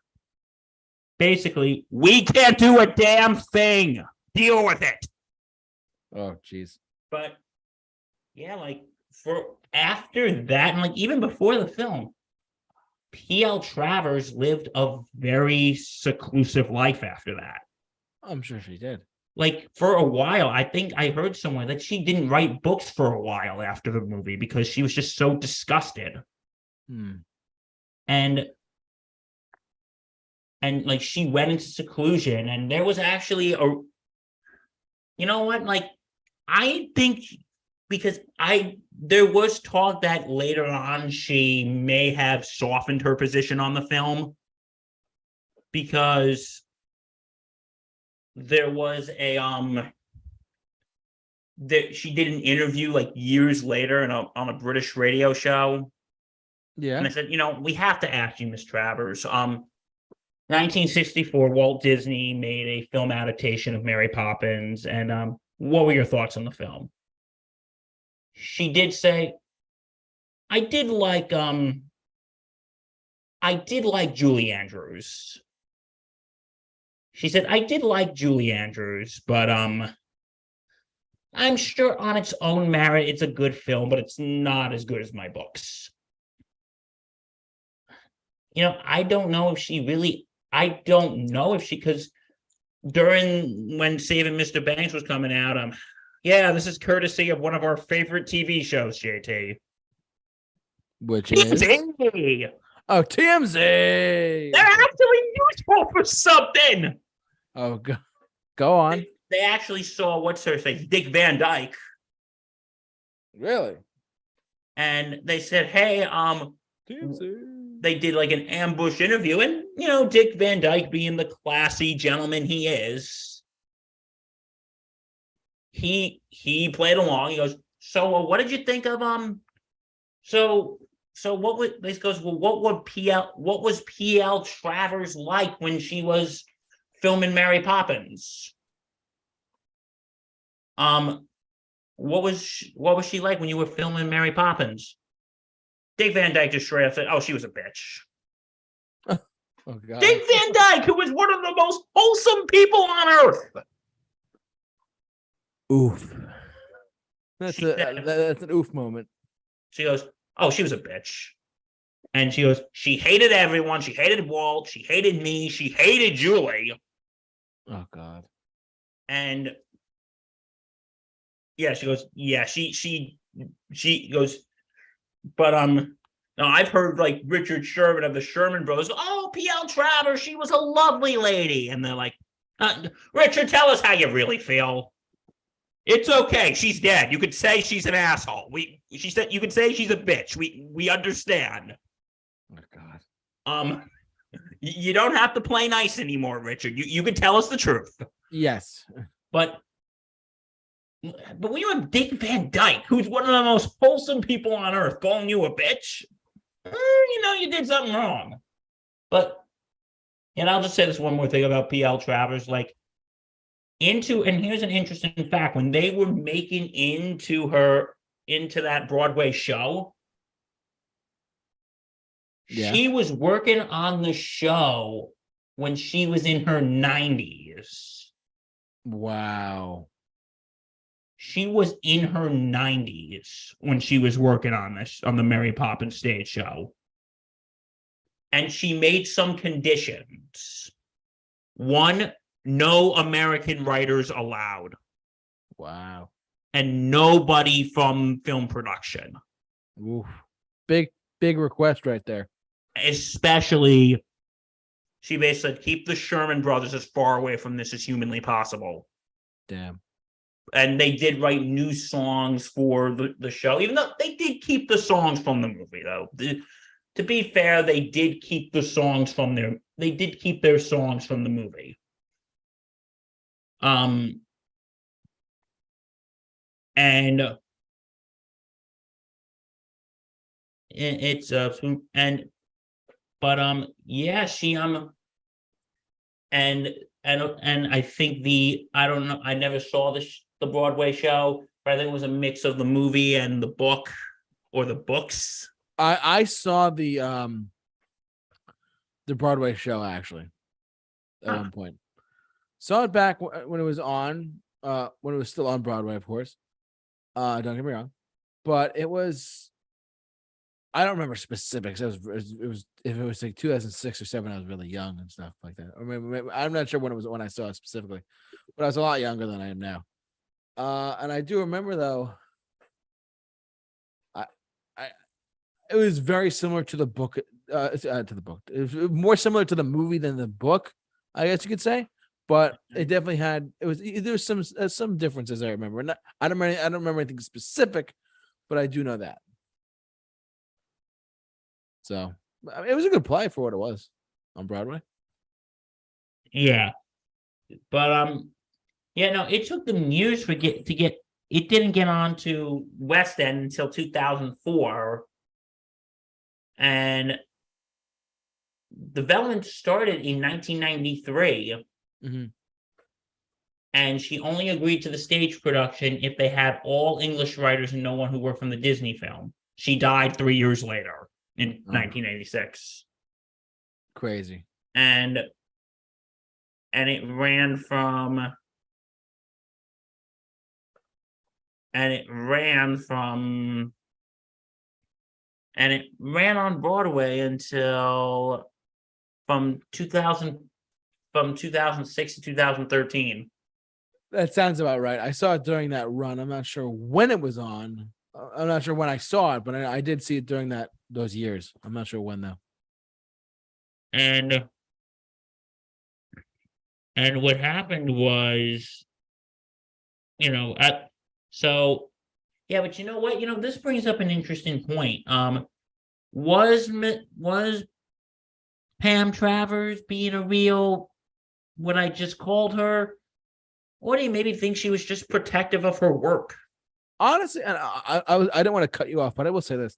Basically, we can't do a damn thing. Deal with it. Oh, geez. But yeah, like for after that, and like even before the film, P.L. Travers lived a very seclusive life after that. I'm sure she did. Like for a while, I think I heard somewhere that she didn't write books for a while after the movie because she was just so disgusted. And like she went into seclusion, and there was actually you know what? Like I think because there was talk that later on she may have softened her position on the film because there was she did an interview like years later on a British radio show. Yeah. And I said, we have to ask you, Miss Travers. 1964, Walt Disney made a film adaptation of Mary Poppins. And what were your thoughts on the film? She did say, I did like Julie Andrews. She said, I did like Julie Andrews, but I'm sure on its own merit, it's a good film, but it's not as good as my books. I don't know if she, because when Saving Mr. Banks was coming out, yeah, this is courtesy of one of our favorite TV shows, JT. Which is? TMZ! Oh, TMZ! They're actually useful for something! Oh, go on. They actually saw, what's her face, Dick Van Dyke. Really? And they said, hey, TMZ. They did like an ambush interview, and, Dick Van Dyke being the classy gentleman he is, he played along. He goes, so what did you think of, so what would, this goes, well, what was P.L. Travers like when she was filming Mary Poppins? What was she like when you were filming Mary Poppins? Dick Van Dyke just straight up said, oh, she was a bitch. Oh, God. Dick Van Dyke, who was one of the most wholesome people on earth. Oof. That's an oof moment. She goes, oh, she was a bitch. And she goes, she hated everyone. She hated Walt. She hated me. She hated Julie. Oh, God. And yeah, she goes, yeah, she goes, but no, I've heard like Richard Sherman of the Sherman Brothers. Oh, P.L. Travers, she was a lovely lady. And they're like, Richard, tell us how you really feel. It's okay. She's dead. You could say she's an asshole. She said you could say she's a bitch. We understand. Oh, God. You don't have to play nice anymore, Richard. You can tell us the truth. Yes. But But when you have Dick Van Dyke, who's one of the most wholesome people on earth, calling you a bitch, you did something wrong. But, and I'll just say this one more thing about P.L. Travers, and here's an interesting fact, when they were making into that Broadway show, she was working on the show when she was in her 90s. Wow. She was in her 90s when she was working on the Mary Poppins stage show. And she made some conditions. One, no American writers allowed. Wow. And nobody from film production. Oof. Big request right there. Especially, she basically said, keep the Sherman brothers as far away from this as humanly possible. Damn. And they did write new songs for the show, even though they did keep the songs from the movie, though. To be fair, they did keep their songs from the movie. And it's yeah, she and I think I don't know, I never saw the Broadway show, but I think it was a mix of the movie and the book or the books. I saw the Broadway show actually at one point. Saw it back when it was on, when it was still on Broadway, of course. Don't get me wrong, but it was. I don't remember specifics. It was if it was like 2006 or 7, I was really young and stuff like that. Or maybe, I'm not sure when it was when I saw it specifically, but I was a lot younger than I am now. And I do remember though. It was very similar to the book. It was more similar to the movie than the book, I guess you could say. But it definitely had. There was some differences I remember. And I don't remember anything specific, but I do know that. So I mean, it was a good play for what it was on Broadway. Yeah, but yeah, no, it took them years to get. It didn't get on to West End until 2004, and development started in 1993. Mm-hmm. And she only agreed to the stage production if they had all English writers and no one who worked from the Disney film. She died 3 years later in 1986. Crazy. And it ran from on Broadway until from 2006 to 2013. That sounds about right. I saw it during that run. I'm not sure when it was on. I'm not sure when I saw it, but I did see it during those years. I'm not sure when though. And what happened was, so yeah, but you know what? This brings up an interesting point. Was Pam Travers being a real, what I just called her? Or do you maybe think she was just protective of her work? Honestly, and I don't want to cut you off, but I will say this.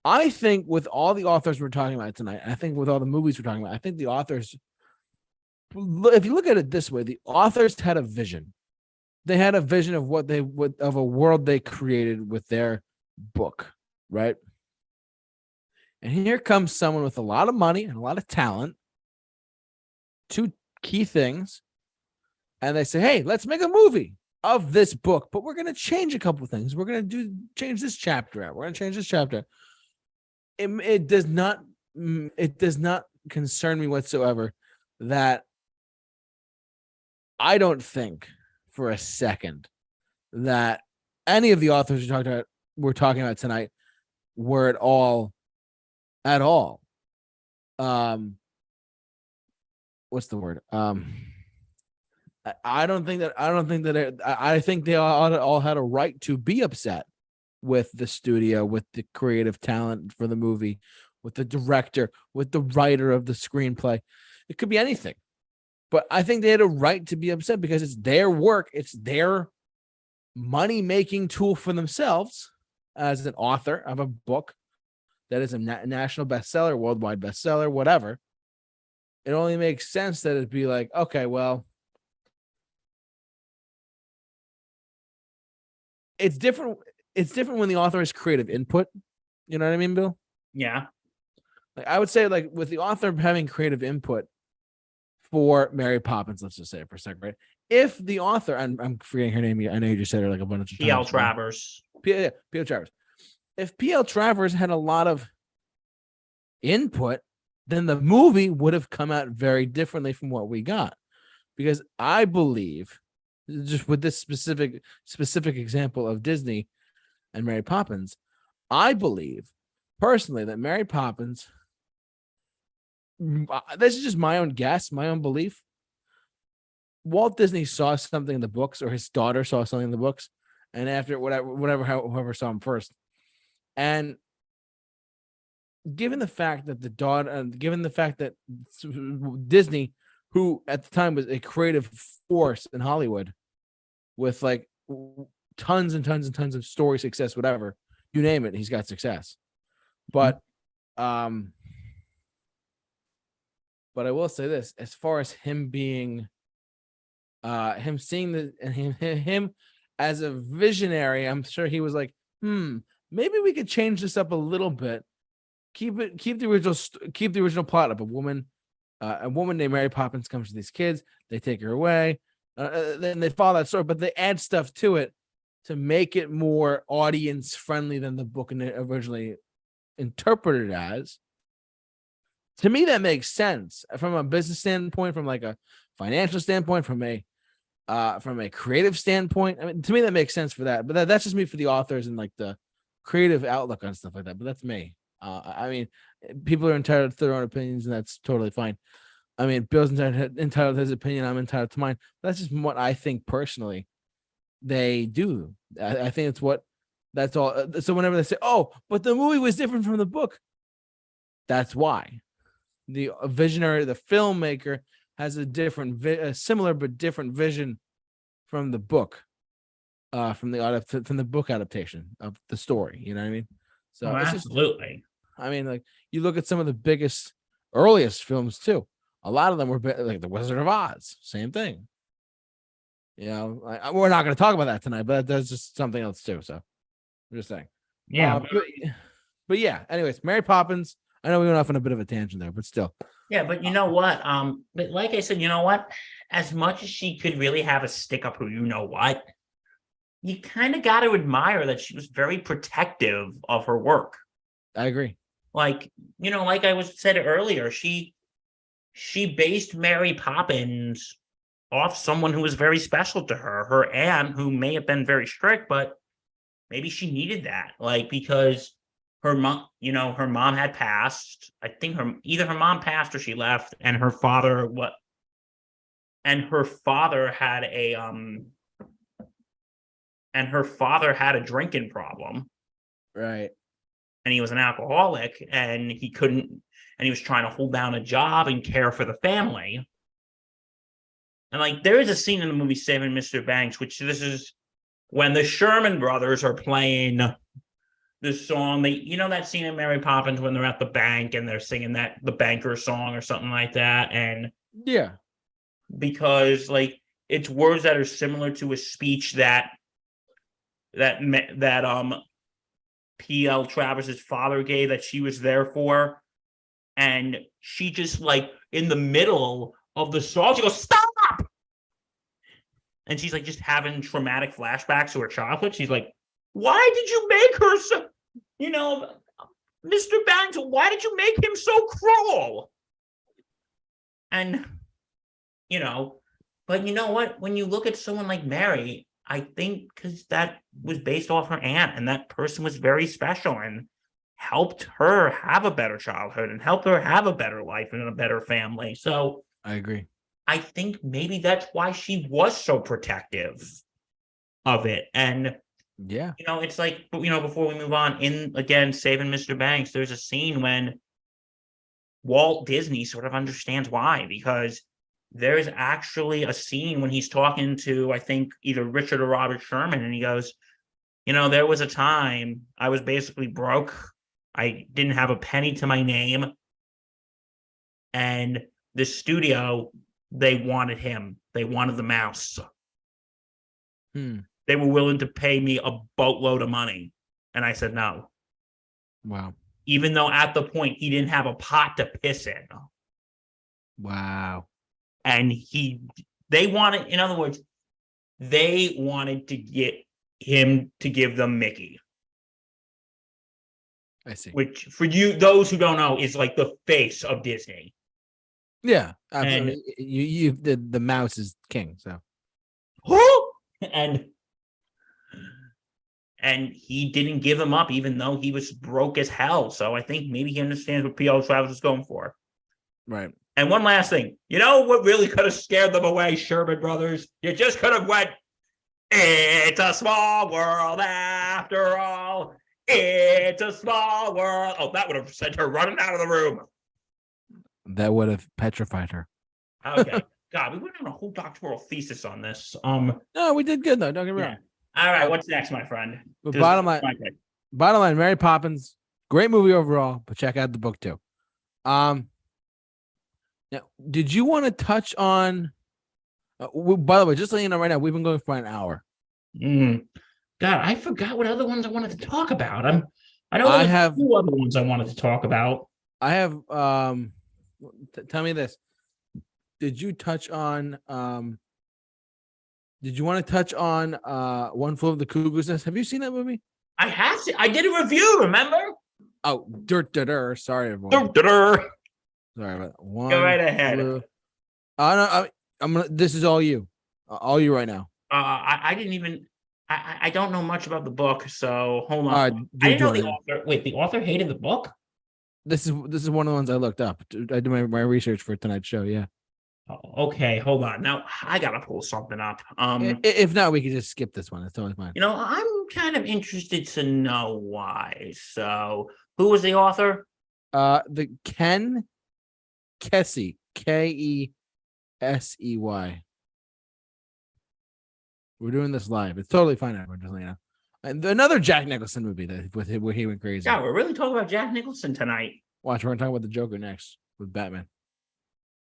I think with all the authors we're talking about tonight, I think with all the movies we're talking about, I think the authors, if you look at it this way, the authors had a vision. They had a vision of of a world they created with their book, right? And here comes someone with a lot of money and a lot of talent, two key things, and they say, hey, let's make a movie of this book, but we're going to change a couple of things. We're going to change this chapter out. We're going to change this chapter. It does not concern me whatsoever that I don't think for a second that any of the authors we're talking about tonight were at all what's the word? I think they all had a right to be upset with the studio, with the creative talent for the movie, with the director, with the writer of the screenplay. It could be anything, but I think they had a right to be upset because it's their work. It's their money-making tool for themselves as an author of a book that is a national bestseller, worldwide bestseller, whatever. It only makes sense that it'd be like, okay, well, it's different. It's different when the author has creative input. You know what I mean, Bill? Yeah. Like I would say, like with the author having creative input for Mary Poppins, let's just say it for a second, right? If the author, and I'm forgetting her name, I know you just said her like a bunch of times. P.L. Travers. P.L. Travers. If P.L. Travers had a lot of input, then the movie would have come out very differently from what we got. Because I believe, just with this specific example of Disney and Mary Poppins, I believe personally that Mary Poppins, this is just my own guess, my own belief. Walt Disney saw something in the books, or his daughter saw something in the books, and after whoever saw him first, and given the fact that Disney, who at the time was a creative force in Hollywood, with like tons and tons and tons of story success, whatever you name it, he's got success. But I will say this: as far as him being, him seeing him as a visionary, I'm sure he was like, maybe we could change this up a little bit. Keep the original plot of a woman named Mary Poppins comes to these kids. They take her away. Then they follow that story, but they add stuff to it to make it more audience friendly than the book originally interpreted as. To me, that makes sense from a business standpoint, from like a financial standpoint, from a creative standpoint. I mean, to me, that makes sense for that. But that's just me for the authors and like the creative outlook on stuff like that. But that's me. I mean, people are entitled to their own opinions, and that's totally fine. I mean, Bill's entitled to his opinion. I'm entitled to mine. That's just what I think personally they do. I think that's all. So whenever they say, oh, but the movie was different from the book, that's why. The visionary, the filmmaker, has a similar but different vision from the book, from the book adaptation of the story. You know what I mean? So Absolutely. I mean, like you look at some of the biggest, earliest films too. A lot of them were like The Wizard of Oz. Same thing. You know, we're not going to talk about that tonight, but that's just something else too. So I'm just saying. Yeah. But yeah. Anyways, Mary Poppins. I know we went off on a bit of a tangent there, but still. Yeah, but you know what? But like I said, you know what? As much as she could really have a stick up who you know what, you kind of got to admire that she was very protective of her work. I agree. Like, you know, like I said earlier, she based Mary Poppins off someone who was very special to her, her aunt, who may have been very strict, but maybe she needed that, like, because her mom, you know, her mom had passed. I think either her mom passed or she left, and her father had a drinking problem. Right. And he was an alcoholic, and he was trying to hold down a job and care for the family. And like, there is a scene in the movie Saving Mr. Banks, which this is when the Sherman brothers are playing this song. You know that scene in Mary Poppins when they're at the bank and they're singing the banker song or something like that. And yeah, because like it's words that are similar to a speech that P.L. Travis's father gave, that she was there for. And she just, like, in the middle of the song, she goes, "Stop!" And she's like just having traumatic flashbacks to her childhood. She's like, "Why did you make her so, you know, Mr. Banks, why did you make him so cruel?" And, you know, but you know what? When you look at someone like Mary, I think because that was based off her aunt, and that person was very special and helped her have a better childhood and helped her have a better life and a better family. So I agree. I think maybe that's why she was so protective of it. And yeah, you know, it's like, you know, before we move on, in again Saving Mr. Banks, there's a scene when Walt Disney sort of understands why, because there's actually a scene when he's talking to, I think, either Richard or Robert Sherman, and he goes, there was a time I was basically broke. I didn't have a penny to my name. And the studio, they wanted him. They wanted the mouse. They were willing to pay me a boatload of money. And I said no. Wow. Even though at the point he didn't have a pot to piss in. Wow. And they wanted, in other words, they wanted to get him to give them Mickey. I see. Which, for you, those who don't know, is like the face of Disney. Yeah. And the mouse is king, so. And he didn't give him up, even though he was broke as hell. So I think maybe he understands what P.L. Travers is going for. Right. And one last thing. You know what really could have scared them away, Sherman Brothers? You just could have went, it's a small world after all. It's a small world. Oh, that would have sent her running out of the room. That would have petrified her. Okay. God, we went on a whole doctoral thesis on this. No, we did good though. Don't get me wrong. All right, what's next, my friend? But bottom line, Mary Poppins, great movie overall, but check out the book too. Now, did you want to touch on? By the way, just so you know, right now we've been going for an hour. God, I forgot what other ones I wanted to talk about. I have two other ones I wanted to talk about. I have. Tell me this. Did you touch on? Did you want to touch on One Flew Over the Cuckoo's Nest? Have you seen that movie? I have seen. I did a review. Remember? Oh, sorry, everyone. Sorry about that. One. Go right ahead. No, I'm gonna. This is all you right now. I didn't even. I don't know much about the book, so hold on. I didn't know the author. Wait, the author hated the book? This is one of the ones I looked up. I did my research for tonight's show. Yeah. Okay, hold on. Now I gotta pull something up. If not, we could just skip this one. It's totally fine. I'm kind of interested to know why. So, who was the author? The Ken Kesey, Kesey. We're doing this live. It's totally fine. Everyone, just and another Jack Nicholson movie where he went crazy. Yeah, we're really talking about Jack Nicholson tonight. Watch, we're gonna talk about the Joker next with Batman.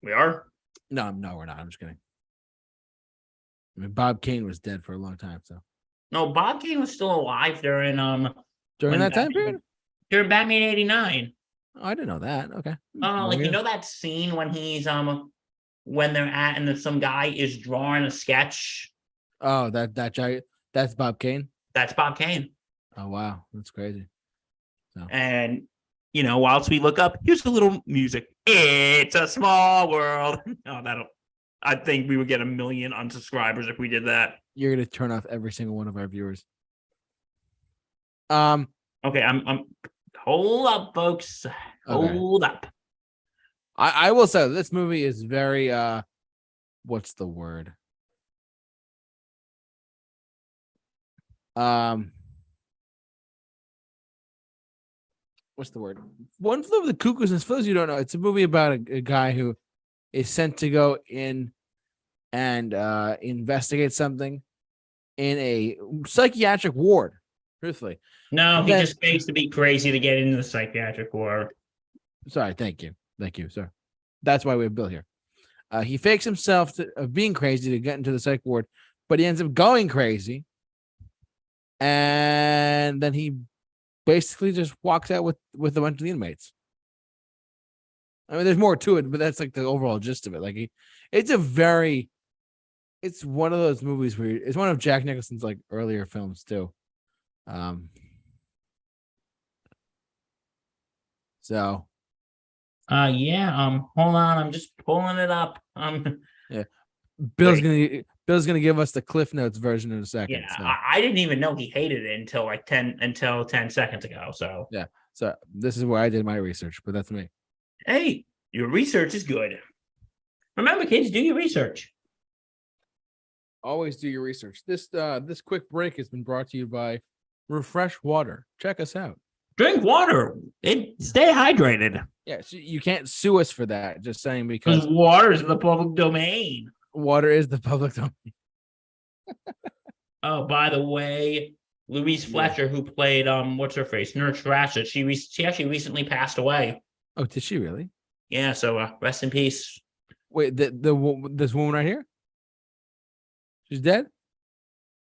We are. No, we're not. I'm just kidding. I mean, Bob Kane was dead for a long time, so. No, Bob Kane was still alive during that time period? During Batman '89. Oh, I didn't know that. Okay. That scene when he's when they're at and some guy is drawing a sketch. Oh, that's Bob Kane. That's Bob Kane. Oh wow, that's crazy. So. And whilst we look up, here's a little music. It's a small world. Oh, I think we would get 1 million unsubscribers if we did that. You're gonna turn off every single one of our viewers. Okay, I'm hold up, folks. Hold up. I will say this movie is very what's the word? What's the word? One Flew Over the Cuckoo's Nest. For those you don't know, it's a movie about a guy who is sent to go in and investigate something in a psychiatric ward. Truthfully, no, he just fakes to be crazy to get into the psychiatric ward. Sorry, thank you, sir. That's why we have Bill here. He fakes himself of being crazy to get into the psych ward, but he ends up going crazy, and then he basically just walks out with a bunch of the inmates. I mean, there's more to it, but that's like the overall gist of it. It's one of those movies where it's one of Jack Nicholson's like earlier films too. So. Hold on, I'm just pulling it up. Yeah. Bill's gonna give us the Cliff Notes version in a second. Yeah, so. I didn't even know he hated it until 10 seconds ago. So yeah, so this is where I did my research, but that's me. Hey, your research is good. Remember, kids, do your research. Always do your research. This quick break has been brought to you by Refresh Water. Check us out. Drink water. Stay hydrated. Yeah, so you can't sue us for that. Just saying, Because because water is the public domain. water is the public domain. Oh, by the way, Louise Fletcher, who played what's her face, Nurse Ratched, she actually recently passed away. Oh, did she really? Yeah, so rest in peace. Wait, this woman right here? She's dead?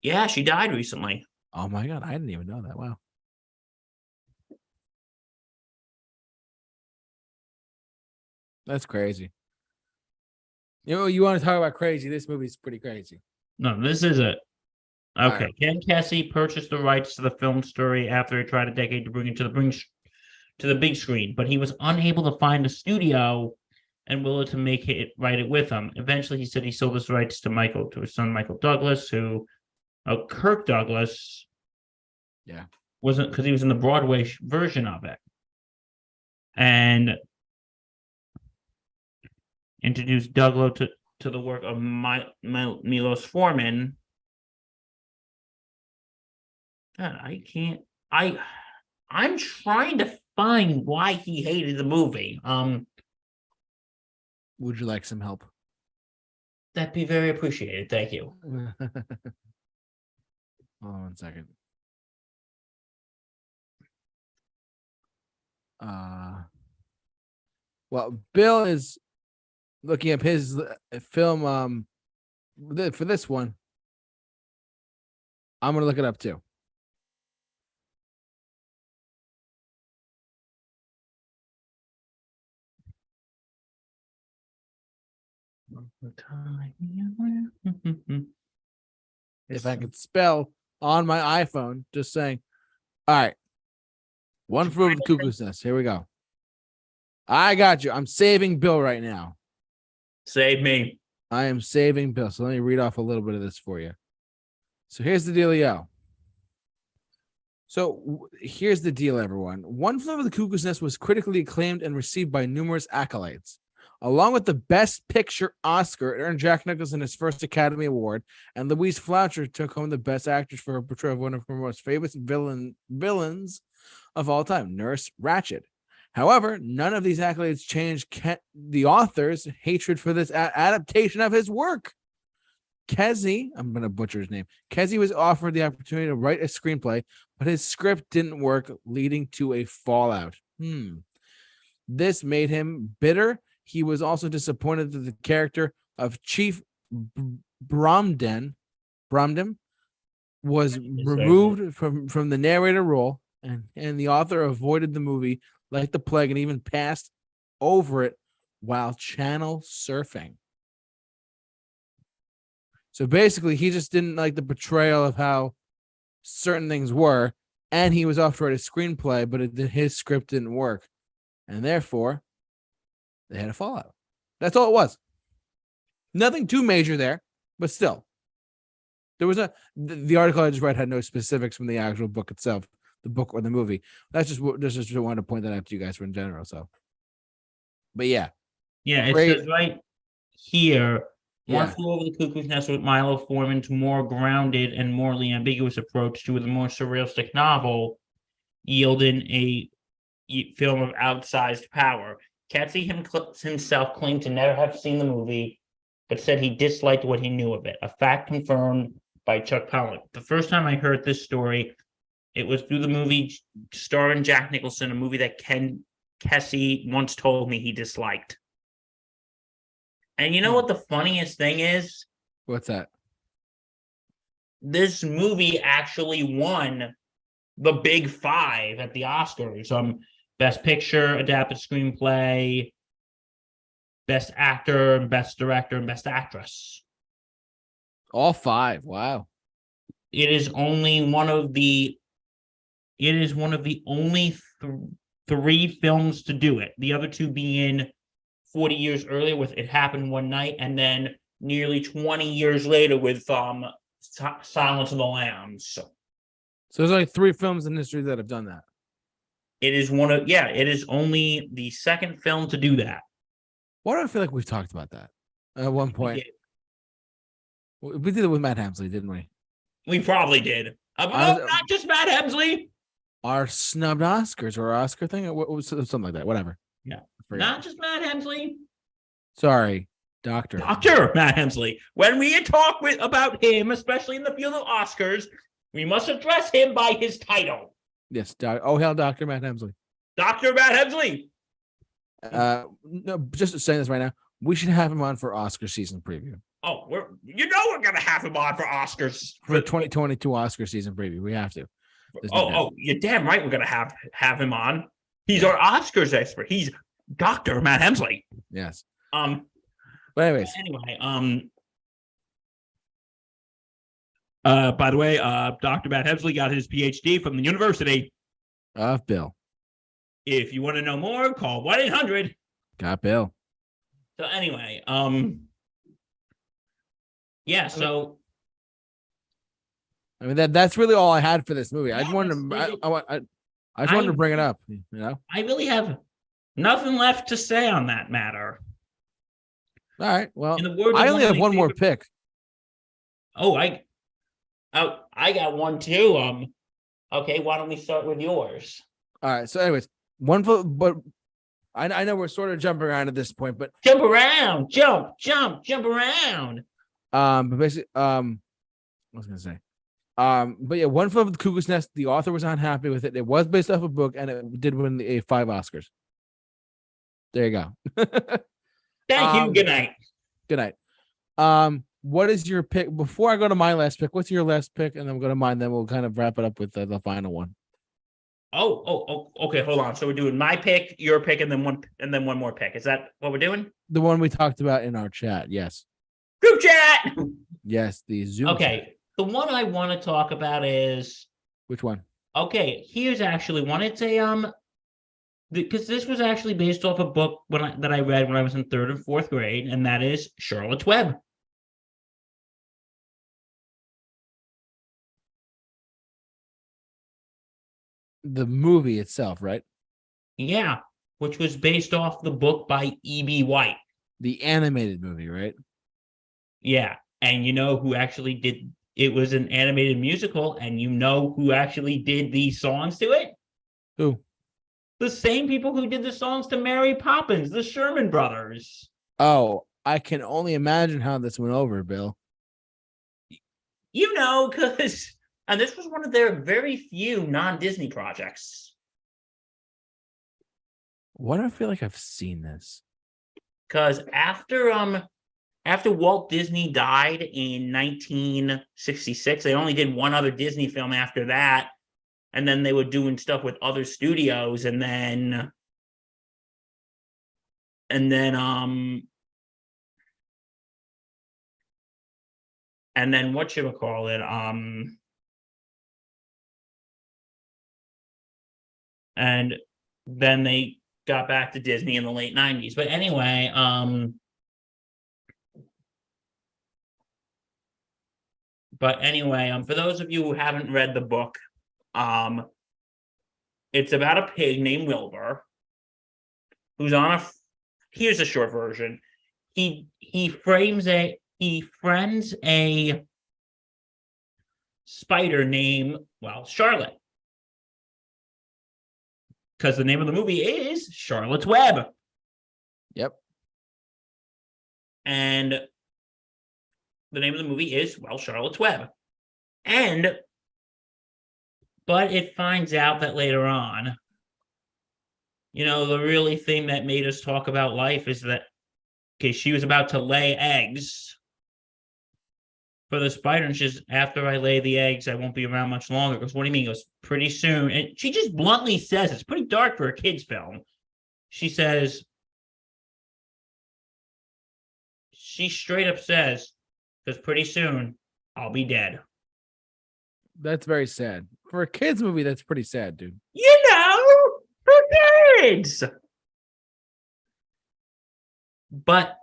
Yeah, she died recently. Oh my god, I didn't even know that. Wow. That's crazy. You know, you want to talk about crazy? This movie's pretty crazy. No, this is it. Okay, right. Ken Kesey purchased the rights to the film story after he tried a decade to bring it to the big screen, but he was unable to find a studio and willing to write it with him. Eventually, he said he sold his rights to his son Michael Douglas, Kirk Douglas, wasn't because he was in the Broadway version of it, and introduced Douglas to the work of Milos Forman. God, I'm trying to find why he hated the movie. Would you like some help? That'd be very appreciated. Thank you. Hold on 1 second. Well, Bill is looking up his film for this one. I'm gonna look it up too. If I could spell on my iPhone, just saying. All right. One Flew Over the Cuckoo's Nest. Here we go. I got you. I'm saving Bill right now. Save me. I am saving Bill. So let me read off a little bit of this for you. So here's the dealio. So here's the deal, everyone. One Flew Over the Cuckoo's Nest was critically acclaimed and received by numerous accolades. Along with the Best Picture Oscar, it earned Jack Nicholson his first Academy Award, and Louise Fletcher took home the Best Actress for her portrayal of one of her most famous villains of all time, Nurse Ratched. However, none of these accolades changed the author's hatred for this adaptation of his work. Kesey, I'm going to butcher his name. Kesey was offered the opportunity to write a screenplay, but his script didn't work, leading to a fallout. This made him bitter. He was also disappointed that the character of Chief Bromden was removed from the narrator role, and the author avoided the movie like the plague and even passed over it while channel surfing. So basically, he just didn't like the portrayal of how certain things were, and he was off to write a screenplay, but his script didn't work, and therefore they had a fallout. That's all it was. Nothing too major there, but still. There was the article I just read had no specifics from the actual book itself, the book or the movie. That's just wanted to point that out to you guys for in general. So, but yeah. Yeah, it says right here, One Flew Over the Cuckoo's Nest with Milo Forman's more grounded and morally ambiguous approach to the more surrealistic novel, yielding a film of outsized power. Kesey himself claimed to never have seen the movie, but said he disliked what he knew of it, a fact confirmed by Chuck Palahniuk. The first time I heard this story, it was through the movie starring Jack Nicholson, a movie that Kesey once told me he disliked. And you know what the funniest thing is? What's that? This movie actually won the Big Five at the Oscars. Best Picture, Adapted Screenplay, Best Actor, Best Director, and Best Actress. All five. Wow. It is one of the only three films to do it. The other two being 40 years earlier with It Happened One Night, and then nearly 20 years later with Silence of the Lambs. So there's only 3 films in history that have done that. It is it is only the second film to do that. Why do I feel like we've talked about that at one point? We did it with Matt Hemsley, didn't we? We probably did. Not just Matt Hemsley. our snubbed Oscars or Oscar thing, or what was something like that. Whatever. Yeah. I forgot. Not just Matt Hemsley. Sorry, Doctor. Dr. Matt Hemsley. When we talk about him, especially in the field of Oscars, we must address him by his title. Yes, oh hell, Dr. Matt Hemsley. Dr. Matt Hemsley. No, just saying this right now. We should have him on for Oscar season preview. Oh, we're gonna have him on for Oscars for 2022 Oscar season preview. We have to. You're damn right. We're gonna have him on. He's our Oscars expert. He's Dr. Matt Hemsley. Yes. But anyways. By the way, Dr. Matt Hemsley got his PhD from the University of Bill. If you want to know more, call 1-800 Got Bill. So anyway, yeah, so I mean that's really all I had for this movie. I just wanted to bring it up, you know. I really have nothing left to say on that matter. All right. Well, I only have one more pick. Oh, I got one too. Okay, why don't we start with yours? All right. So, anyways, but I know we're sort of jumping around at this point, but jump around, jump around. But basically, I was gonna say, but yeah, One Flew Over the Cuckoo's Nest. The author was unhappy with it. It was based off a book, and it did win the 5 Oscars. There you go. Thank you. Good night. Good night. What is your pick? Before I go to my last pick, what's your last pick? And then we'll go to mine. Then we'll kind of wrap it up with the final one. Oh, okay. Hold on. So we're doing my pick, your pick, and then one more pick. Is that what we're doing? The one we talked about in our chat. Yes. Group chat. Yes, the Zoom. Okay. Chat. The one I want to talk about is which one? Okay, here's actually one. It's a because this was actually based off a book that I read when I was in 3rd and 4th grade, and that is Charlotte's Web. The movie itself, right? Yeah, which was based off the book by E.B. White. The animated movie, right? Yeah, and you know who actually did it? Was an animated musical, and you know who actually did the songs to it? Who? The same people who did the songs to Mary Poppins, the Sherman Brothers. Oh, I can only imagine how this went over, Bill. You know, because and this was one of their very few non-Disney projects. Why do I feel like I've seen this? Because after Walt Disney died in 1966, they only did one other Disney film after that. And then they were doing stuff with other studios, and then whatchamacallit, and then they got back to Disney in the late 90s. But anyway, for those of you who haven't read the book, it's about a pig named Wilbur who's here's a short version. He friends a spider named, Charlotte. Because the name of the movie is Charlotte's Web. Yep. And the name of the movie is, Charlotte's Web. But it finds out that later on, the really thing that made us talk about life is that, she was about to lay eggs for the spider, and she's, after I lay the eggs, I won't be around much longer. Because what do you mean? It goes, pretty soon. And she just bluntly says, it's pretty dark for a kid's film. She straight up says, because pretty soon I'll be dead. That's very sad. For a kid's movie, that's pretty sad, dude. For kids. But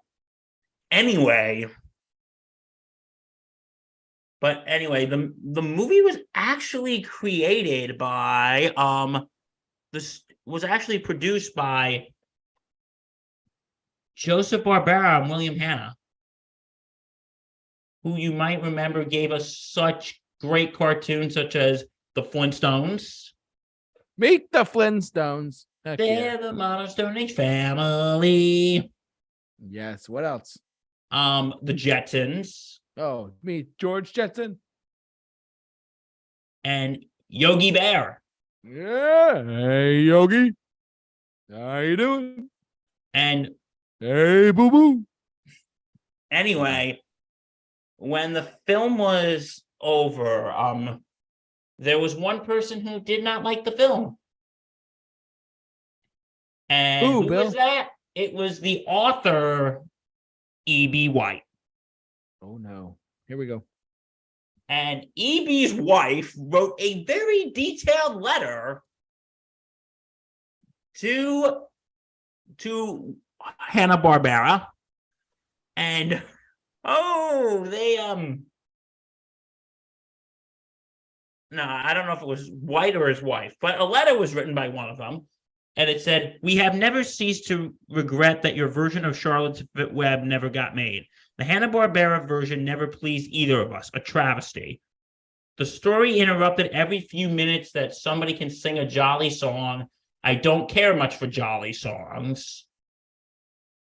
anyway, the movie was actually created by was actually produced by Joseph Barbera and William Hanna, who you might remember gave us such great cartoons such as The Flintstones. Meet the Flintstones. Heck They're yeah. the Modern Stone Age family. Yes. What else? The Jetsons Oh, meet George Jetson. and Yogi Bear. Yeah. Hey, Yogi. How you doing? And Hey, boo boo. anyway, when the film was over, there was one person who did not like the film. And Ooh, who Bill. was that? It was the author, E.B. White. Oh no. Here we go. And E.B.'s wife wrote a very detailed letter to Hanna-Barbera. And no, I don't know if it was White or his wife, but a letter was written by one of them. And it said, "We have never ceased to regret that your version of Charlotte's Web never got made. The Hanna-Barbera version never pleased either of us, a travesty. The story interrupted every few minutes that somebody can sing a jolly song. I don't care much for jolly songs."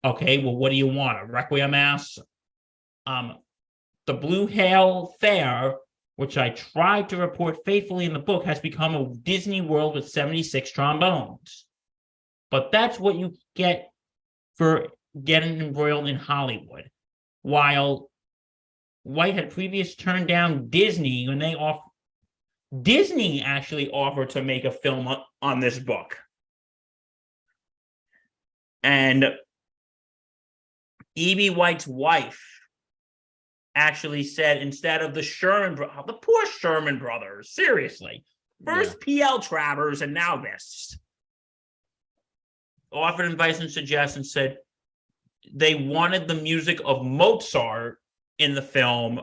Okay, well, what do you want? A Requiem Mass? The Blue Hail Fair, which I tried to report faithfully in the book, has become a Disney World with 76 trombones. But that's what you get for getting embroiled in Hollywood. While White had previously turned down Disney when Disney actually offered to make a film on this book. And E.B. White's wife actually said, instead of the poor Sherman brothers, seriously, first P.L. Travers and now this, offered advice and suggestions, said they wanted the music of Mozart in the film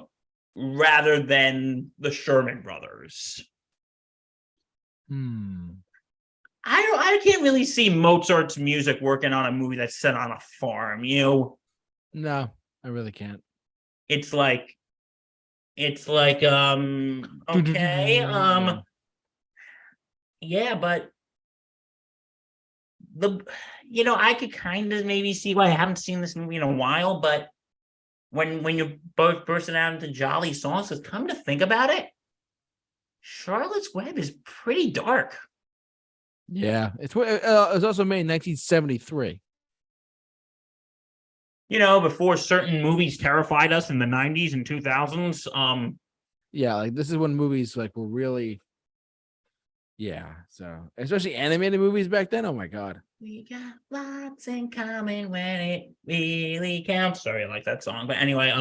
rather than the Sherman brothers. I can't really see Mozart's music working on a movie that's set on a farm. No, I really can't. It's like okay, yeah, but I could kind of maybe see why I haven't seen this movie in a while, but when you're both bursting out into jolly songs, because come to think about it, Charlotte's Web is pretty dark. Yeah, it was also made in 1973. Before certain movies terrified us in the 90s and 2000s. Yeah, like this is when movies like were really, so especially animated movies back then. Oh my god, we got lots in common when it really counts. Sorry, I like that song, but anyway,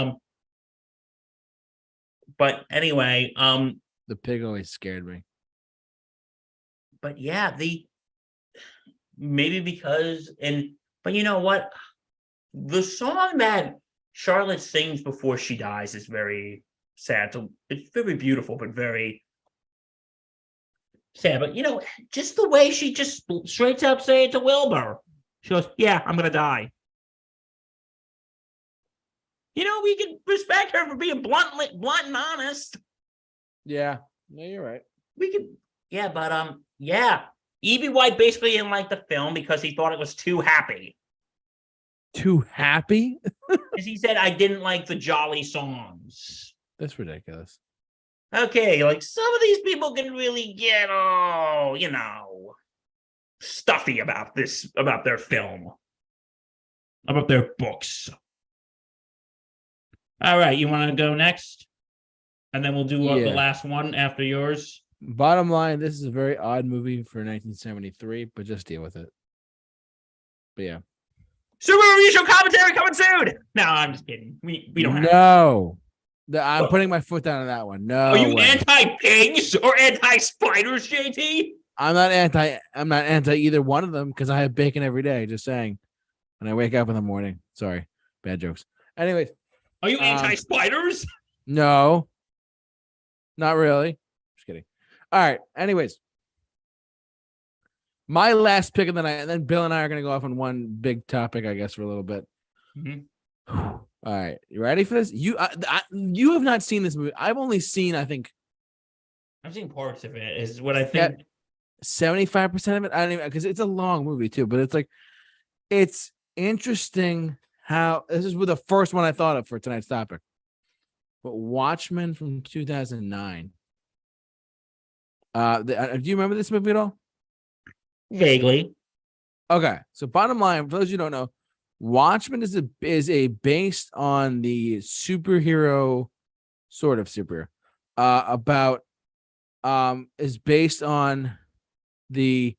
the pig always scared me. But yeah, maybe because but you know what? The song that Charlotte sings before she dies is very sad. So it's very beautiful, but very sad. But just the way she just straight up say it to Wilbur. She goes, "Yeah, I'm gonna die." We can respect her for being blunt and honest. Yeah, you're right. We can, but E.B. White basically didn't like the film because he thought it was too happy. Too happy? Because he said, I didn't like the jolly songs. That's ridiculous. Okay, like some of these people can really get stuffy about their film, about their books. All right, you want to go next? And then we'll do the last one after yours. Bottom line, this is a very odd movie for 1973, but just deal with it. But yeah. Super Review Show commentary coming soon. No, I'm just kidding. We don't have I'm putting my foot down on that one. No. Are you anti-pigs or anti-spiders, JT? I'm not anti either one of them because I have bacon every day, just saying. When I wake up in the morning. Sorry. Bad jokes. Anyways. Are you anti-spiders? No. Not really. Just kidding. All right. Anyways. My last pick of the night, and then Bill and I are going to go off on one big topic, I guess, for a little bit. Mm-hmm. All right. You ready for this? You have not seen this movie. I've only seen, I think. I've seen parts of it, is what I think. 75% of it. I don't even, because it's a long movie too, but it's interesting how this is the first one I thought of for tonight's topic. But Watchmen from 2009. Do you remember this movie at all? Vaguely. Okay, so bottom line, for those who don't know, Watchmen is a based on the superhero, sort of superhero, about is based on the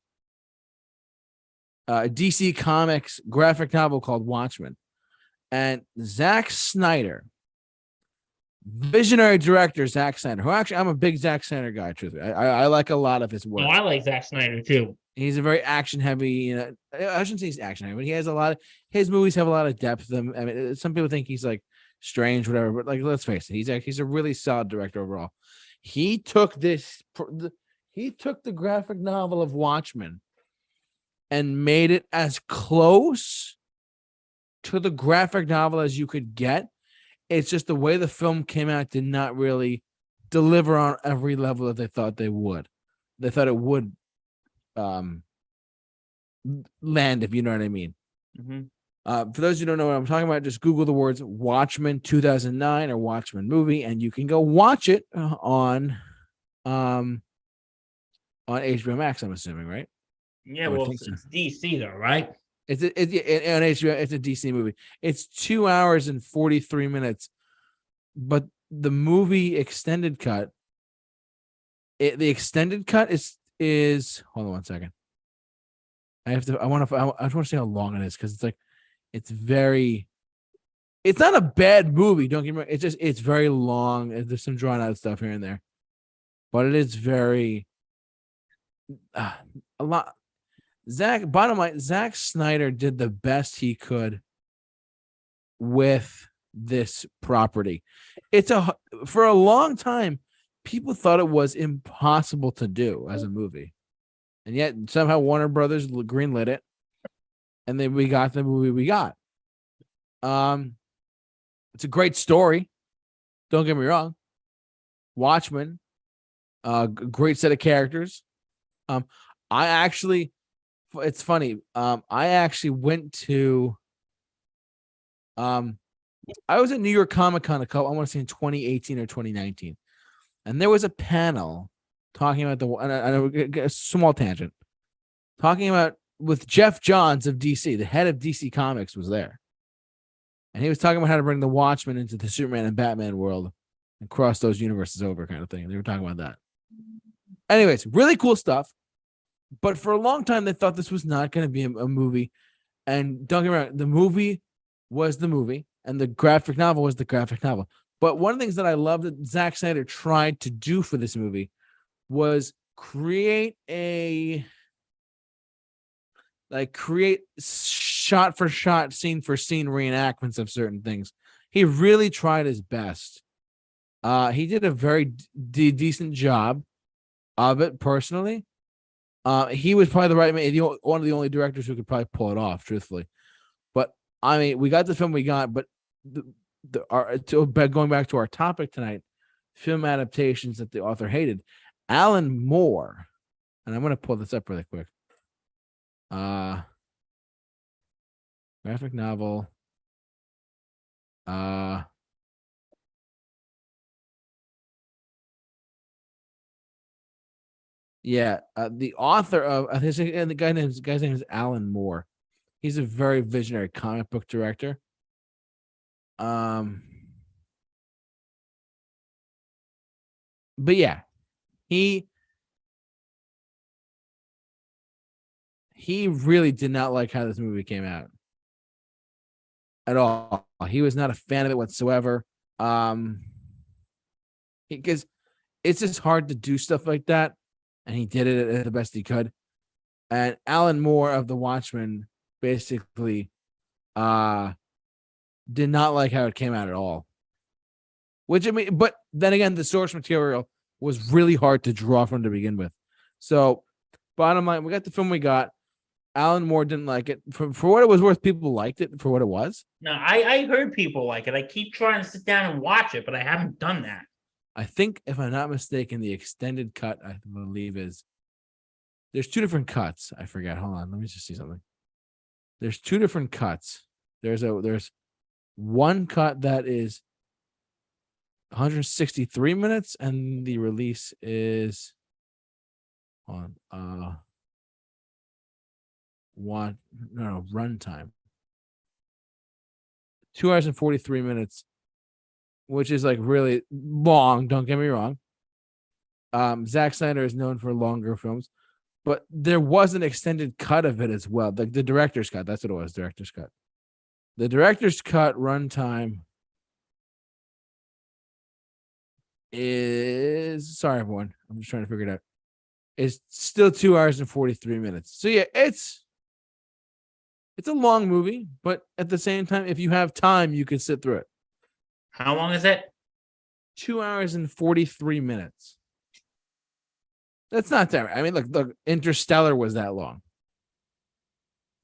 DC Comics graphic novel called Watchmen, and Zack Snyder, visionary director Zack Snyder, who actually I'm a big Zack Snyder guy. Truthfully, I like a lot of his work. Oh, I like Zack Snyder too. He's a very action heavy. I shouldn't say he's action heavy, but he has a lot of his movies have a lot of depth. I mean, some people think he's like strange, whatever, but like let's face it, he's a really solid director overall. He took the graphic novel of Watchmen and made it as close to the graphic novel as you could get. It's just the way the film came out did not really deliver on every level that they thought they would. They thought it would land, if you know what I mean. Mm-hmm. For those who don't know what I'm talking about, just Google the words Watchmen 2009 or Watchmen movie, and you can go watch it on HBO Max, I'm assuming, right? Yeah, well, it's DC though, right? It's on HBO. It's a DC movie. It's 2 hours and 43 minutes, but the movie extended cut. The extended cut is hold on one second. I just want to see how long it is because it's not a bad movie. Don't get me wrong. It's very long. There's some drawn out stuff here and there, but it is very a lot. Bottom line, Zack Snyder did the best he could with this property. For a long time, people thought it was impossible to do as a movie, and yet somehow Warner Brothers greenlit it, and then we got the movie we got. It's a great story. Don't get me wrong. Watchmen, great set of characters. It's funny. I actually went to. I was at New York Comic Con I want to say in 2018 or 2019, and there was a panel talking about a small tangent, talking about with Jeff Johns of DC, the head of DC Comics was there, and he was talking about how to bring the Watchmen into the Superman and Batman world and cross those universes over, kind of thing. They were talking about that. Anyways, really cool stuff. But for a long time, they thought this was not going to be a movie. And don't get me wrong, the movie was the movie, and the graphic novel was the graphic novel. But one of the things that I love that Zack Snyder tried to do for this movie was create shot for shot, scene for scene reenactments of certain things. He really tried his best. He did a very decent job of it personally. He was probably the right man, one of the only directors who could probably pull it off, truthfully. But I mean, we got the film we got, but going back to our topic tonight, film adaptations that the author hated. Alan Moore, and I'm going to pull this up really quick. Graphic novel. Yeah, the author of the guy's name is Alan Moore. He's a very visionary comic book director. But yeah, he really did not like how this movie came out at all. He was not a fan of it whatsoever. Because it's just hard to do stuff like that. And he did it the best he could. And Alan Moore of The Watchmen basically did not like how it came out at all. Which, I mean, but then again, the source material was really hard to draw from to begin with. So, bottom line, we got the film we got. Alan Moore didn't like it. For what it was worth, people liked it for what it was. No, I heard people like it. I keep trying to sit down and watch it, but I haven't done that. I think, if I'm not mistaken, the extended cut, I believe, is There's two different cuts. I forget. Hold on. Let me just see something. There's two different cuts. There's one cut that is 163 minutes, and the release is runtime 2 hours and 43 minutes, which is like really long. Don't get me wrong. Zack Snyder is known for longer films, but there was an extended cut of it as well. The director's cut. That's what it was. Director's cut. The director's cut runtime is, sorry everyone, I'm just trying to figure it out. It's still 2 hours and 43 minutes. So yeah, it's a long movie, but at the same time, if you have time, you can sit through it. How long is it? 2 hours and 43 minutes. That's not that. I mean, look, Interstellar was that long.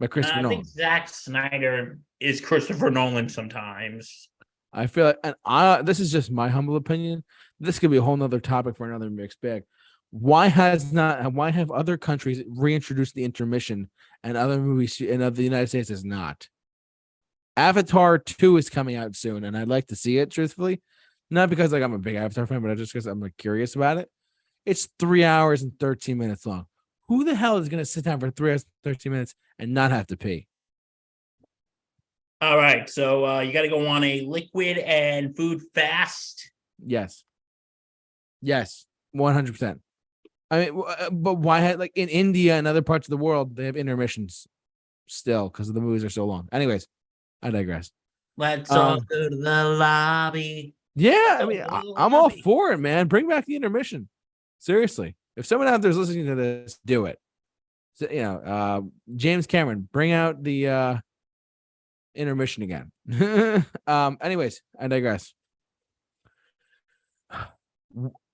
By Christopher Nolan. I think Zack Snyder is Christopher Nolan sometimes. I feel like, and this is just my humble opinion. This could be a whole nother topic for another mixed bag. Why have other countries reintroduced the intermission and other movies and of the United States has not? Avatar 2 is coming out soon, and I'd like to see it, truthfully. Not because like I'm a big Avatar fan, but just because I'm like curious about it. It's 3 hours and 13 minutes long. Who the hell is going to sit down for 3 hours and 13 minutes and not have to pee? All right, so you got to go on a liquid and food fast. Yes, 100%. I mean, but why? Like in India and other parts of the world, they have intermissions still because the movies are so long. Anyways, I digress. Let's all go to the lobby. Yeah, I mean, I'm all for it, man. Bring back the intermission. Seriously, if someone out there's listening to this, do it. So, James Cameron, bring out the intermission again. Anyways, I digress.